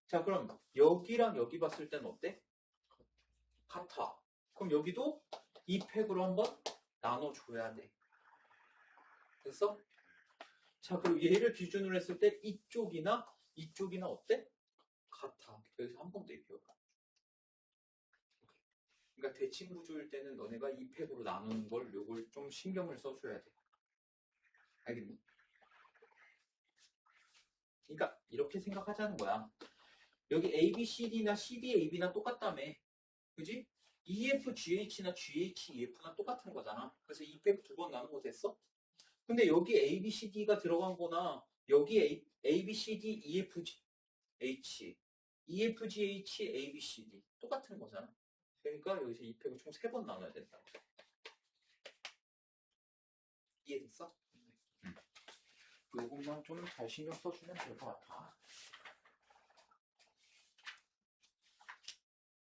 자, 그럼 여기랑 여기 봤을 때는 어때? 같아. 그럼 여기도 2팩으로 한번 나눠줘야 돼. 됐어? 자, 그리고 얘를 기준으로 했을 때 이쪽이나 이쪽이나 어때? 같아. 여기서 한 번 더 입혀봐. 그러니까 대칭 구조일 때는 너네가 2팩으로 나누는 걸 요걸 좀 신경을 써줘야 돼. 알겠니? 그러니까 이렇게 생각하자는 거야. 여기 A, B, C, D나 C, D, A, B나 똑같다며. 그지? EF, GH나 GH, EF나 똑같은 거잖아. 그래서 2팩 2번 나눈 거 됐어? 근데 여기 A, B, C, D가 들어간 거나 여기 A, B, C, D, EF, H, EF, GH, A, B, C, D 똑같은 거잖아. 그러니까 여기서 2팩을 총 3번 나눠야 된다. 이해됐어? 요것만 좀 잘 신경 써주면 될 것 같아.